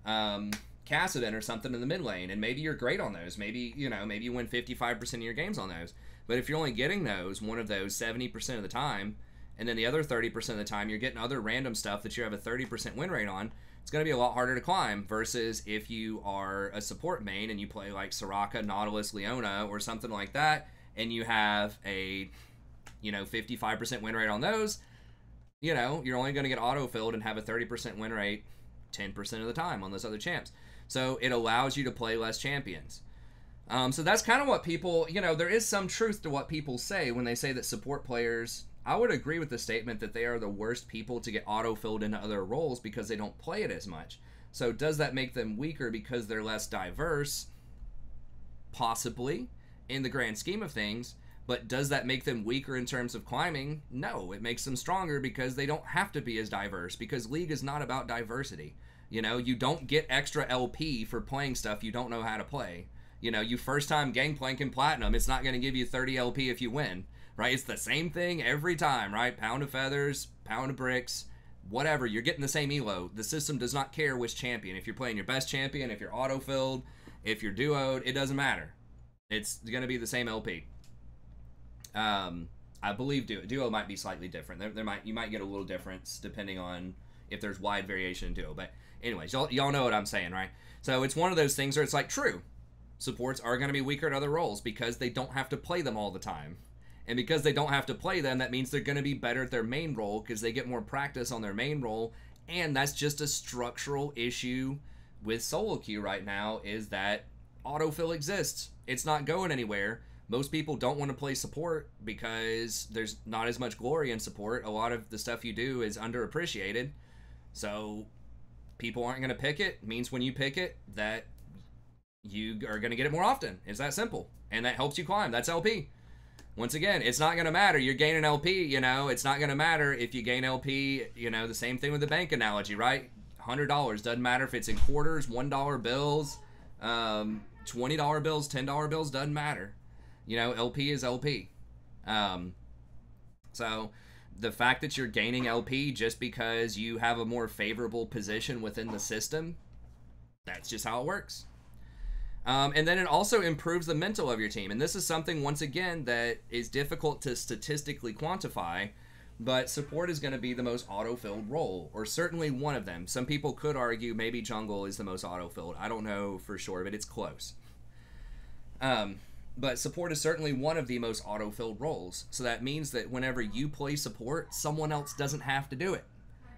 and Kassadin or something in the mid lane, and maybe you're great on those. Maybe you win 55% of your games on those. But if you're only getting one of those 70% of the time, and then the other 30% of the time you're getting other random stuff that you have a 30% win rate on, it's going to be a lot harder to climb versus if you are a support main and you play like Soraka, Nautilus, Leona, or something like that, and you have a you know, 55% win rate on those, you know, you're only going to get auto-filled and have a 30% win rate 10% of the time on those other champs. So it allows you to play less champions. So that's kind of what people, you know, there is some truth to what people say when they say that support players, I would agree with the statement that they are the worst people to get auto-filled into other roles because they don't play it as much. So does that make them weaker because they're less diverse? Possibly, in the grand scheme of things. But does that make them weaker in terms of climbing? No, it makes them stronger because they don't have to be as diverse, because League is not about diversity. You know, you don't get extra LP for playing stuff you don't know how to play. You know, you first time Gangplank in Platinum, it's not going to give you 30 LP if you win, right? It's the same thing every time, right? Pound of feathers, pound of bricks, whatever. You're getting the same elo. The system does not care which champion. If you're playing your best champion, if you're auto-filled, if you're duoed, it doesn't matter. It's going to be the same LP. I believe duo might be slightly different. You might get a little difference depending on if there's wide variation in duo. But anyways, y'all know what I'm saying, right? So it's one of those things where it's like, true, supports are going to be weaker at other roles because they don't have to play them all the time. And because they don't have to play them, that means they're going to be better at their main role because they get more practice on their main role. And that's just a structural issue with solo queue right now, is that autofill exists. It's not going anywhere. Most people don't want to play support because there's not as much glory in support. A lot of the stuff you do is underappreciated. So people aren't going to pick it. It means when you pick it that you are going to get it more often. It's that simple. And that helps you climb. That's LP. Once again, it's not going to matter. You're gaining LP, you know. It's not going to matter if you gain LP, you know, the same thing with the bank analogy, right? $100. Doesn't matter if it's in quarters, $1 bills, $20 bills, $10 bills, doesn't matter. You know, LP is LP. So the fact that you're gaining LP just because you have a more favorable position within the system, that's just how it works. And then it also improves the mental of your team. And this is something, once again, that is difficult to statistically quantify, but support is going to be the most auto-filled role, or certainly one of them. Some people could argue maybe jungle is the most auto-filled. I don't know for sure, but it's close. But support is certainly one of the most auto-filled roles. So that means that whenever you play support, someone else doesn't have to do it,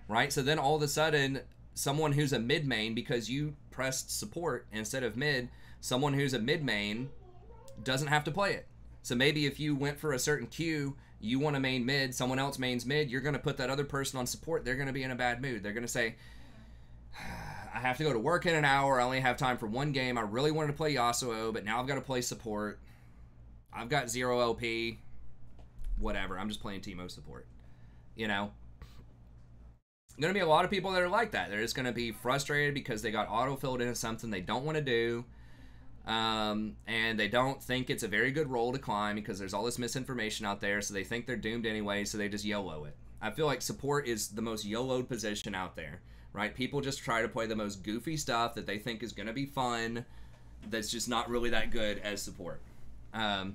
right? So then all of a sudden, someone who's a mid main, because you pressed support instead of mid, someone who's a mid main doesn't have to play it. So maybe if you went for a certain queue, you want to main mid, someone else mains mid, you're going to put that other person on support. They're going to be in a bad mood. They're going to say, I have to go to work in an hour. I only have time for one game. I really wanted to play Yasuo, but now I've got to play support. I've got 0 LP. Whatever. I'm just playing Teemo support. You know? Going to be a lot of people that are like that. They're just going to be frustrated because they got auto-filled into something they don't want to do. And they don't think it's a very good role to climb because there's all this misinformation out there, so they think they're doomed anyway, so they just YOLO it. I feel like support is the most YOLO'd position out there, right? People just try to play the most goofy stuff that they think is going to be fun, that's just not really that good as support. And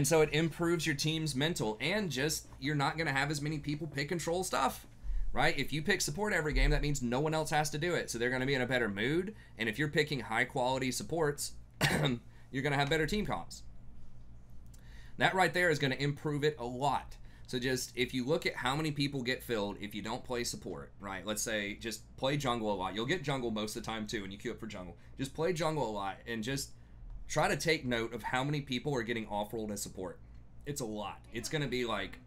so it improves your team's mental, and just, you're not going to have as many people pick control stuff, right? If you pick support every game, that means no one else has to do it, so they're going to be in a better mood, and if you're picking high-quality supports, you're going to have better team comps. That right there is going to improve it a lot. So just, if you look at how many people get filled if you don't play support, right? Let's say just play jungle a lot. You'll get jungle most of the time too when you queue up for jungle. Just play jungle a lot and just try to take note of how many people are getting off-rolled as support. It's a lot. It's going to be like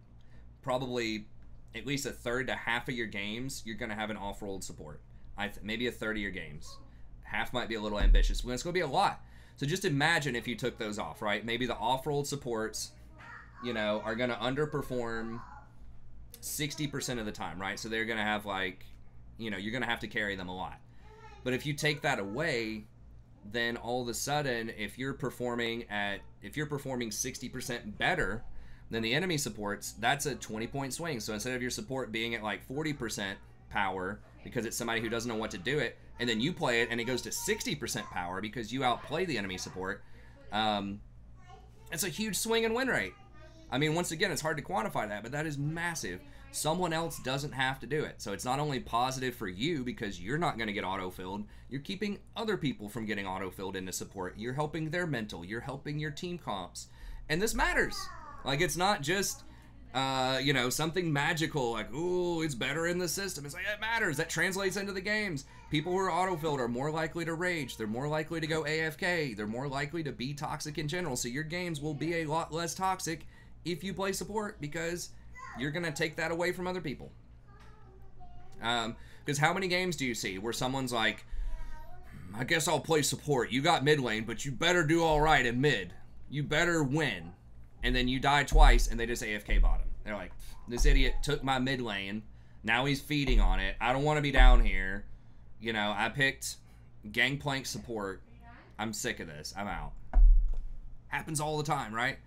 probably at least a third to half of your games you're going to have an off-rolled support. Maybe a third of your games. Half might be a little ambitious, but it's going to be a lot. So just imagine if you took those off, right? Maybe the off-rolled supports, you know, are going to underperform 60% of the time, right? So they're going to have, like, you know, you're going to have to carry them a lot. But if you take that away, then all of a sudden, if you're performing 60% better than the enemy supports, that's a 20-point swing. So instead of your support being at like 40% power because it's somebody who doesn't know what to do it, and then you play it and it goes to 60% power because you outplay the enemy support, it's a huge swing in win rate. I mean, once again, it's hard to quantify that, but that is massive. Someone else doesn't have to do it. So it's not only positive for you because you're not going to get auto-filled, you're keeping other people from getting auto-filled into support. You're helping their mental. You're helping your team comps. And this matters. Like, it's not just You know, something magical, like, ooh, it's better in the system. It's like, it matters. That translates into the games. People who are autofilled are more likely to rage. They're more likely to go AFK. They're more likely to be toxic in general. So your games will be a lot less toxic if you play support, because you're going to take that away from other people. Because how many games do you see where someone's like, I guess I'll play support. You got mid lane, but you better do all right in mid. You better win. And then you die twice, and they just AFK bottom. They're like, this idiot took my mid lane. Now he's feeding on it. I don't want to be down here. You know, I picked Gangplank support. I'm sick of this. I'm out. Happens all the time, right?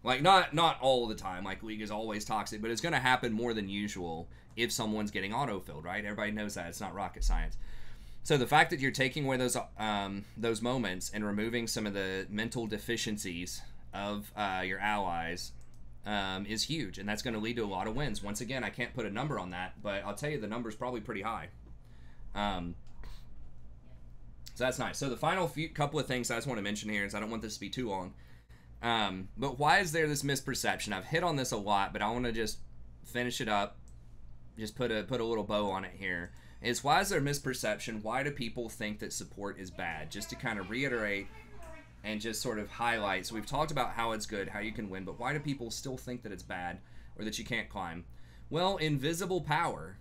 Like, not all the time. Like, League is always toxic, but it's going to happen more than usual if someone's getting autofilled, right? Everybody knows that. It's not rocket science. So the fact that you're taking away those moments and removing some of the mental deficiencies of your allies is huge, and that's going to lead to a lot of wins. Once again, I can't put a number on that, but I'll tell you the number's probably pretty high. So that's nice. So the final couple of things I just want to mention here is I don't want this to be too long. But why is there this misperception? I've hit on this a lot, but I want to just finish it up. Just put a little bow on it here. Is why is there misperception? Why do people think that support is bad? Just to kind of reiterate and just sort of highlight. So we've talked about how it's good, how you can win, but why do people still think that it's bad or that you can't climb? Well, invisible power.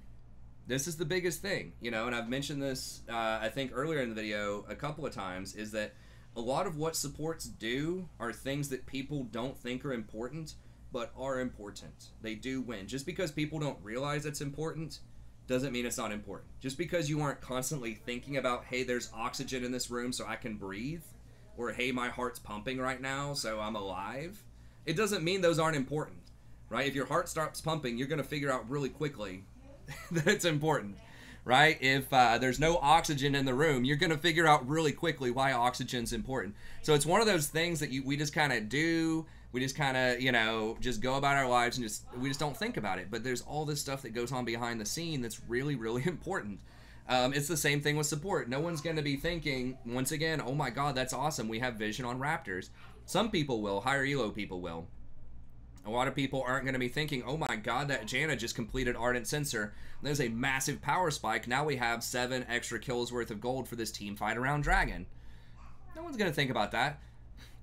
This is the biggest thing, you know, and I've mentioned this, I think, earlier in the video a couple of times, is that a lot of what supports do are things that people don't think are important, but are important. They do win. Just because people don't realize it's important doesn't mean it's not important. Just because you aren't constantly thinking about, hey, there's oxygen in this room so I can breathe, or hey, my heart's pumping right now so I'm alive, it doesn't mean those aren't important, right? If your heart stops pumping, you're going to figure out really quickly that it's important, right? If there's no oxygen in the room, you're going to figure out really quickly why oxygen's important. So it's one of those things that we just kind of do. We just kind of, you know, just go about our lives and we just don't think about it. But there's all this stuff that goes on behind the scene that's really, really important. It's the same thing with support. No one's going to be thinking, once again, oh my god, that's awesome, we have vision on Raptors. Some people will, higher elo people will. A lot of people aren't going to be thinking, oh my god, that Janna just completed Ardent Sensor. There's a massive power spike. Now we have 7 extra kills worth of gold for this team fight around Dragon. No one's going to think about that.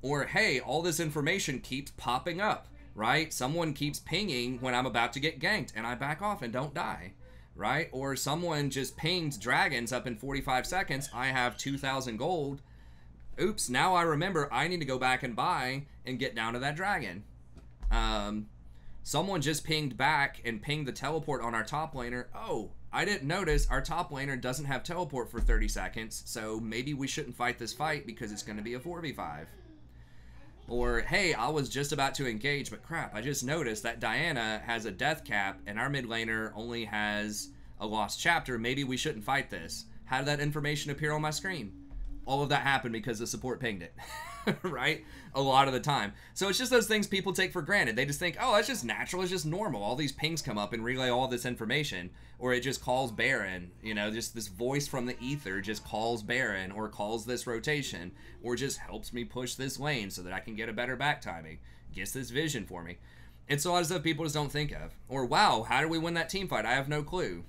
Or, hey, all this information keeps popping up, right? Someone keeps pinging when I'm about to get ganked, and I back off and don't die, right? Or someone just pings dragons up in 45 seconds. I have 2,000 gold. Oops, now I remember I need to go back and buy and get down to that dragon. Someone just pinged back and pinged the teleport on our top laner. Oh, I didn't notice our top laner doesn't have teleport for 30 seconds, so maybe we shouldn't fight this fight because it's going to be a 4v5. Or, hey, I was just about to engage, but crap, I just noticed that Diana has a death cap and our mid laner only has a lost chapter. Maybe we shouldn't fight this. How did that information appear on my screen? All of that happened because the support pinged it, right? A lot of the time. So it's just those things people take for granted. They just think, oh, that's just natural, it's just normal. All these pings come up and relay all this information. Or it just calls Baron, you know, just this voice from the ether just calls Baron, or calls this rotation, or just helps me push this lane so that I can get a better back timing, gets this vision for me. It's a lot of stuff people just don't think of. Or, wow, how did we win that team fight? I have no clue.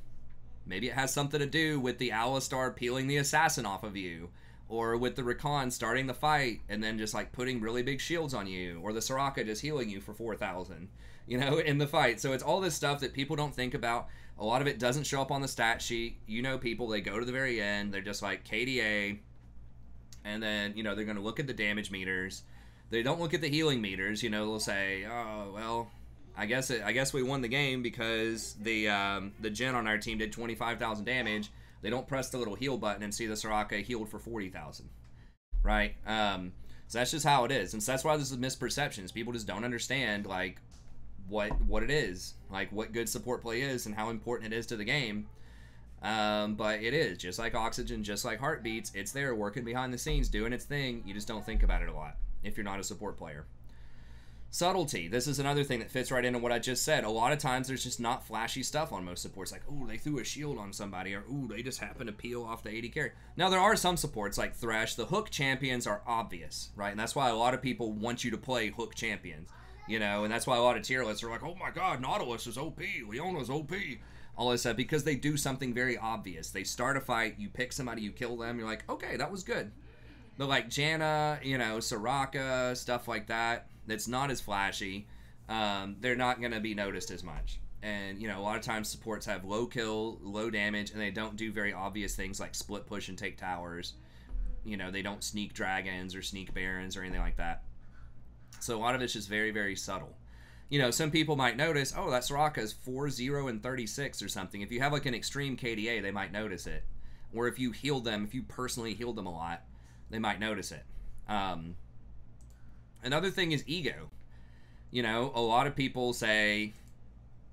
Maybe it has something to do with the Alistar peeling the assassin off of you, or with the Rakan starting the fight and then just like putting really big shields on you, or the Soraka just healing you for 4,000, you know, in the fight. So it's all this stuff that people don't think about. A lot of it doesn't show up on the stat sheet. You know, people, they go to the very end, they're just like KDA, and then, you know, they're going to look at the damage meters. They don't look at the healing meters. You know, they'll say, oh, well, I guess we won the game because the Jhin on our team did 25,000 damage. They don't press the little heal button and see the Soraka healed for 40,000, right? So that's just how it is, and so that's why this is misperceptions. People just don't understand like what it is, like what good support play is, and how important it is to the game. But it is just like oxygen, just like heartbeats. It's there working behind the scenes, doing its thing. You just don't think about it a lot if you're not a support player. Subtlety. This is another thing that fits right into what I just said. A lot of times there's just not flashy stuff on most supports. Like, oh, they threw a shield on somebody, or oh, they just happened to peel off the AD carry. Now, there are some supports like Thresh. The hook champions are obvious, right? And that's why a lot of people want you to play hook champions. You know, and that's why a lot of tier lists are like, oh my god, Nautilus is OP, Leona's OP, all this stuff, because they do something very obvious. They start a fight, you pick somebody, you kill them, you're like, okay, that was good. But like Janna, you know, Soraka, stuff like that, that's not as flashy, they're not going to be noticed as much. And, you know, a lot of times supports have low kill, low damage, and they don't do very obvious things like split push and take towers. You know, they don't sneak dragons or sneak barons or anything like that. So a lot of it's just very, very subtle. You know, some people might notice, oh, that Soraka is 4-0 and 36 or something. If you have like an extreme KDA, they might notice it. Or if you healed them, if you personally healed them a lot, they might notice it. Another thing is ego. You know, a lot of people say,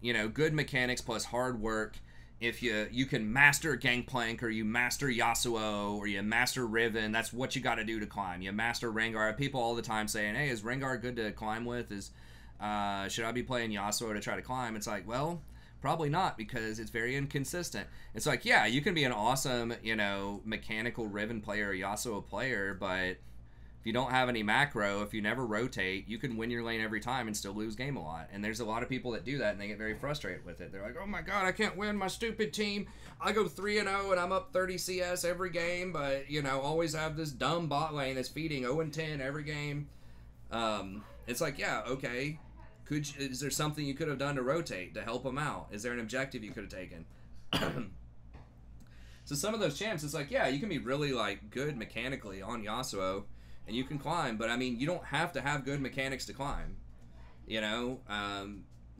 you know, good mechanics plus hard work. If you can master Gangplank, or you master Yasuo, or you master Riven, that's what you got to do to climb. You master Rengar. People all the time saying, hey, is Rengar good to climb with? Should I be playing Yasuo to try to climb? It's like, well, probably not, because it's very inconsistent. It's like, yeah, you can be an awesome, you know, mechanical Riven player or Yasuo player, but if you don't have any macro, if you never rotate, you can win your lane every time and still lose game a lot. And there's a lot of people that do that, and they get very frustrated with it. They're like, oh my god, I can't win my stupid team. I go 3-0 and I'm up 30 CS every game, but, you know, always have this dumb bot lane that's feeding 0-10 every game. It's like, yeah, okay. Is there something you could have done to rotate to help them out? Is there an objective you could have taken? So some of those champs, it's like, yeah, you can be really, like, good mechanically on Yasuo, and you can climb, but I mean, you don't have to have good mechanics to climb. You know,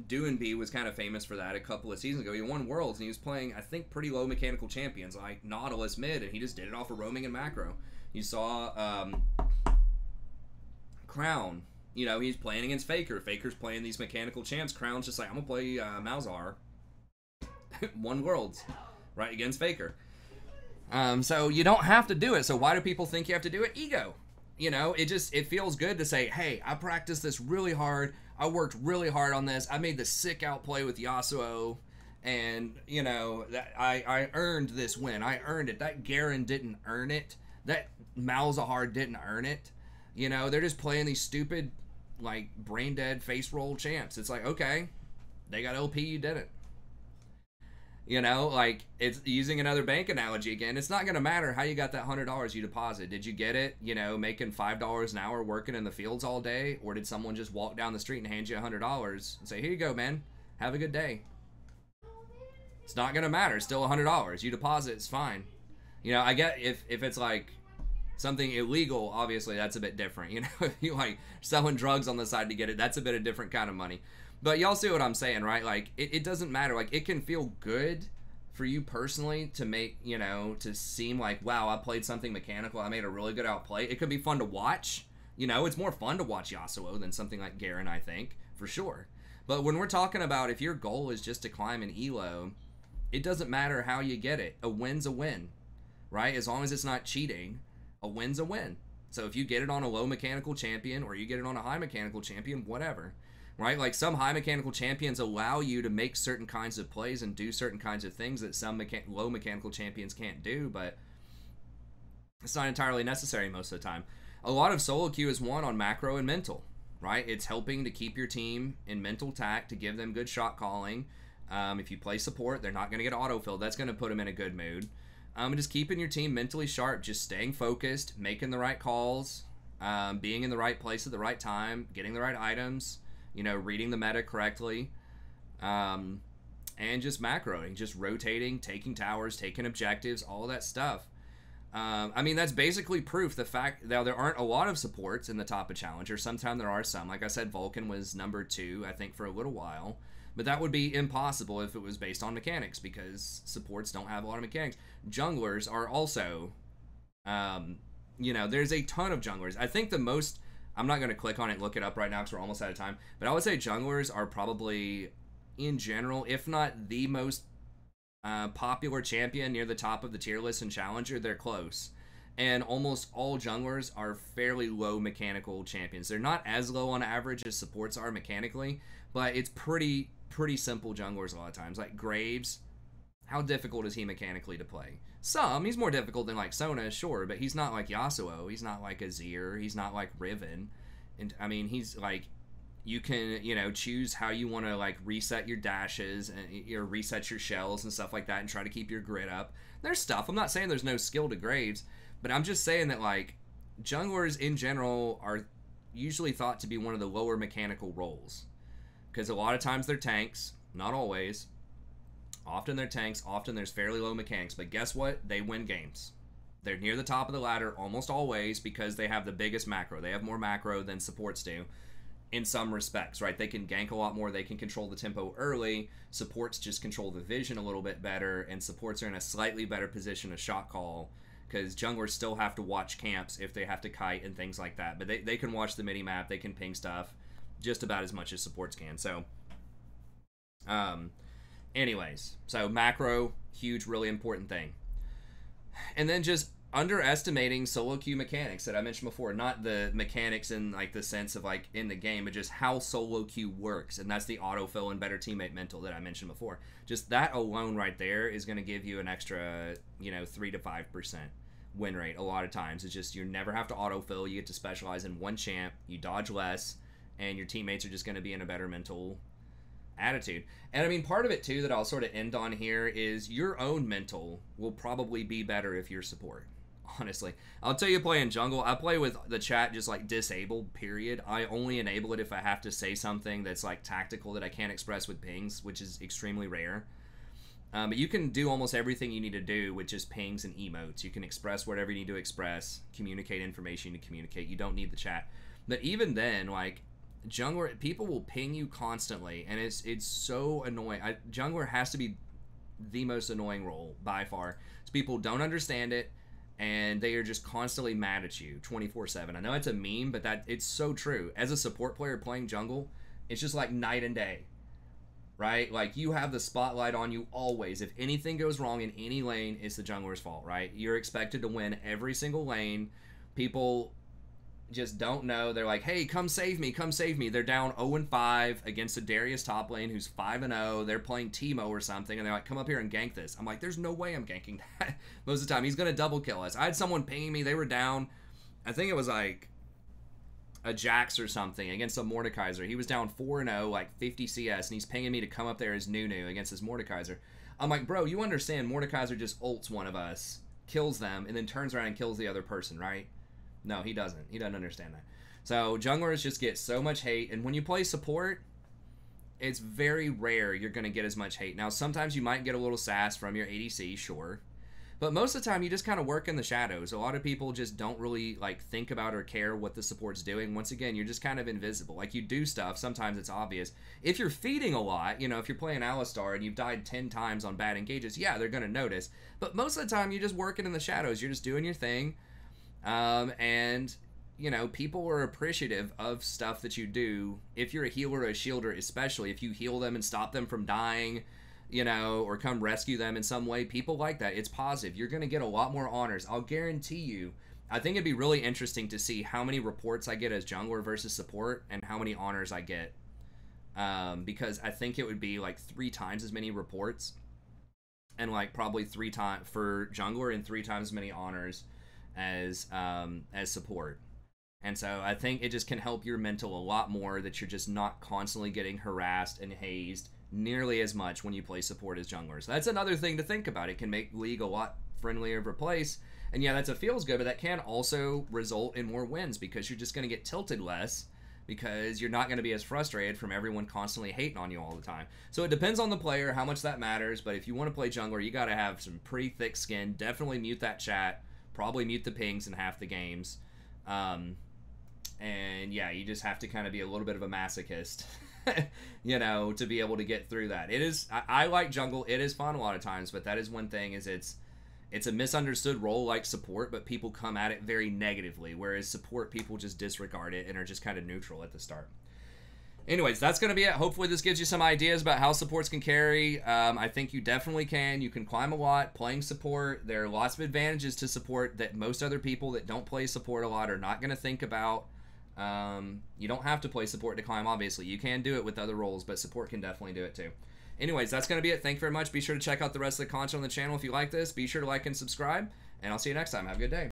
Doinby was kind of famous for that a couple of seasons ago. He won Worlds, and he was playing, I think, pretty low mechanical champions, like Nautilus mid, and he just did it off of roaming and macro. You saw Crown. You know, he's playing against Faker. Faker's playing these mechanical champs. Crown's just like, I'm going to play Malzahar. Won Worlds, right, against Faker. So you don't have to do it. So why do people think you have to do it? Ego. You know, it feels good to say, hey, I practiced this really hard. I worked really hard on this. I made the sick outplay with Yasuo. And, you know, that I earned this win. I earned it. That Garen didn't earn it. That Malzahar didn't earn it. You know, they're just playing these stupid, like, brain-dead face roll champs. It's like, okay, they got LP, you didn't. You know, like, it's using another bank analogy again. It's not going to matter how you got that $100 you deposit. Did you get it, you know, making $5 an hour working in the fields all day? Or did someone just walk down the street and hand you $100 and say, here you go, man. Have a good day. It's not going to matter. It's still $100. You deposit, it's fine. You know, I get if it's like something illegal, obviously that's a bit different. You know, if you like selling drugs on the side to get it, that's a bit of different kind of money. But y'all see what I'm saying, right? Like, it doesn't matter. Like, it can feel good for you personally to make, you know, to seem like, wow, I played something mechanical. I made a really good outplay. It could be fun to watch. You know, it's more fun to watch Yasuo than something like Garen, I think, for sure. But when we're talking about if your goal is just to climb an elo, it doesn't matter how you get it. A win's a win, right? As long as it's not cheating, a win's a win. So if you get it on a low mechanical champion or you get it on a high mechanical champion, whatever. Right? Like, some high mechanical champions allow you to make certain kinds of plays and do certain kinds of things that some low mechanical champions can't do, but it's not entirely necessary most of the time. A lot of solo queue is won on macro and mental, right? It's helping to keep your team in mental tact, to give them good shot calling. If you play support, they're not going to get autofilled. That's going to put them in a good mood. And just keeping your team mentally sharp, just staying focused, making the right calls, being in the right place at the right time, getting the right items, you know, reading the meta correctly, and just macroing, just rotating, taking towers, taking objectives, all that stuff. I mean, that's basically proof. The fact that there aren't a lot of supports in the top of Challenger. Sometimes there are some. Like I said, Vulcan was number 2, I think, for a little while. But that would be impossible if it was based on mechanics, because supports don't have a lot of mechanics. Junglers are also, you know, there's a ton of junglers. I think the most... I'm not going to click on it and look it up right now because we're almost out of time. But I would say junglers are probably, in general, if not the most popular champion near the top of the tier list in Challenger. They're close. And almost all junglers are fairly low mechanical champions. They're not as low on average as supports are mechanically, but it's pretty simple junglers a lot of times. Like Graves, how difficult is he mechanically to play? He's more difficult than like Sona, sure, but he's not like Yasuo, he's not like Azir, he's not like Riven. And I mean, he's like, You can, you know, choose how you want to like reset your dashes and or reset your shells and stuff like that and try to keep your grid up. There's stuff. I'm not saying there's no skill to Graves, but I'm just saying that like junglers in general are usually thought to be one of the lower mechanical roles because a lot of times they're tanks, not always. Often they're tanks, often there's fairly low mechanics, but guess what? They win games. They're near the top of the ladder almost always because they have the biggest macro. They have more macro than supports do. In some respects, right? They can gank a lot more. They can control the tempo early. Supports just control the vision a little bit better, and supports are in a slightly better position to shot call because junglers still have to watch camps if they have to kite and things like that. But they can watch the mini-map. They can ping stuff just about as much as supports can. So, anyways. So, macro, huge, really important thing. And then just underestimating solo queue mechanics that I mentioned before, not the mechanics in like the sense of like in the game, but just how solo queue works, and that's the autofill and better teammate mental that I mentioned before. Just that alone right there is going to give you an extra, you know, 3 to 5% win rate. A lot of times it's just you never have to autofill. You get to specialize in one champ, you dodge less, and your teammates are just going to be in a better mental attitude. And I mean, part of it too that I'll sort of end on here is your own mental will probably be better if you're support. Honestly, I'll tell you, playing jungle, I play with the chat just like disabled, period. I only enable it if I have to say something that's like tactical that I can't express with pings, which is extremely rare. But you can do almost everything you need to do with just pings and emotes. You can express whatever you need to express, communicate information you need to communicate. You don't need the chat. But even then, like, jungler, people will ping you constantly, and it's so annoying. Jungler has to be the most annoying role by far. So people don't understand it, and they are just constantly mad at you 24/7. I know it's a meme, but it's so true. As a support player playing jungle, it's just like night and day, right? Like, you have the spotlight on you always. If anything goes wrong in any lane, it's the jungler's fault, right? You're expected to win every single lane. People just don't know. They're like, hey, come save me, come save me. They're down 0-5 against a Darius top lane who's 5-0. They're playing Teemo or something, and they're like, come up here and gank this. I'm like, there's no way I'm ganking that. Most of the time, he's going to double kill us. I had someone pinging me. They were down, I think it was like a Jax or something against a Mordekaiser. He was down 4-0, like 50 CS, and he's pinging me to come up there as Nunu against his Mordekaiser. I'm like, bro, you understand Mordekaiser just ults one of us, kills them, and then turns around and kills the other person, right? No, he doesn't. He doesn't understand that. So junglers just get so much hate, and when you play support, it's very rare you're going to get as much hate. Now, sometimes you might get a little sass from your ADC, sure, but most of the time you just kind of work in the shadows. A lot of people just don't really like think about or care what the support's doing. Once again, you're just kind of invisible. Like, you do stuff, sometimes it's obvious. If you're feeding a lot, you know, if you're playing Alistar and you've died 10 times on bad engages, yeah, they're going to notice. But most of the time you're just working in the shadows. You're just doing your thing. And, you know, people are appreciative of stuff that you do. If you're a healer or a shielder, especially, if you heal them and stop them from dying, you know, or come rescue them in some way, people like that. It's positive. You're going to get a lot more honors. I'll guarantee you. I think it'd be really interesting to see how many reports I get as jungler versus support and how many honors I get. Because I think it would be like 3 times as many reports and like probably 3 times for jungler and 3 times as many honors as support. And so I think it just can help your mental a lot more, that you're just not constantly getting harassed and hazed nearly as much when you play support as junglers. That's another thing to think about. It can make League a lot friendlier of a place, and yeah, that's a feels good, but that can also result in more wins because you're just going to get tilted less because you're not going to be as frustrated from everyone constantly hating on you all the time. So it depends on the player how much that matters, but if you want to play jungler, you got to have some pretty thick skin. Definitely mute that chat. Probably mute the pings in half the games. And yeah, you just have to kind of be a little bit of a masochist, you know, to be able to get through that. It is, I like jungle. It is fun a lot of times, but that is one thing, is it's a misunderstood role like support, but people come at it very negatively, whereas support, people just disregard it and are just kind of neutral at the start. Anyways, that's going to be it. Hopefully this gives you some ideas about how supports can carry. I think you definitely can. You can climb a lot playing support. There are lots of advantages to support that most other people that don't play support a lot are not going to think about. You don't have to play support to climb, obviously. You can do it with other roles, but support can definitely do it too. Anyways, that's going to be it. Thank you very much. Be sure to check out the rest of the content on the channel if you like this. Be sure to like and subscribe, and I'll see you next time. Have a good day.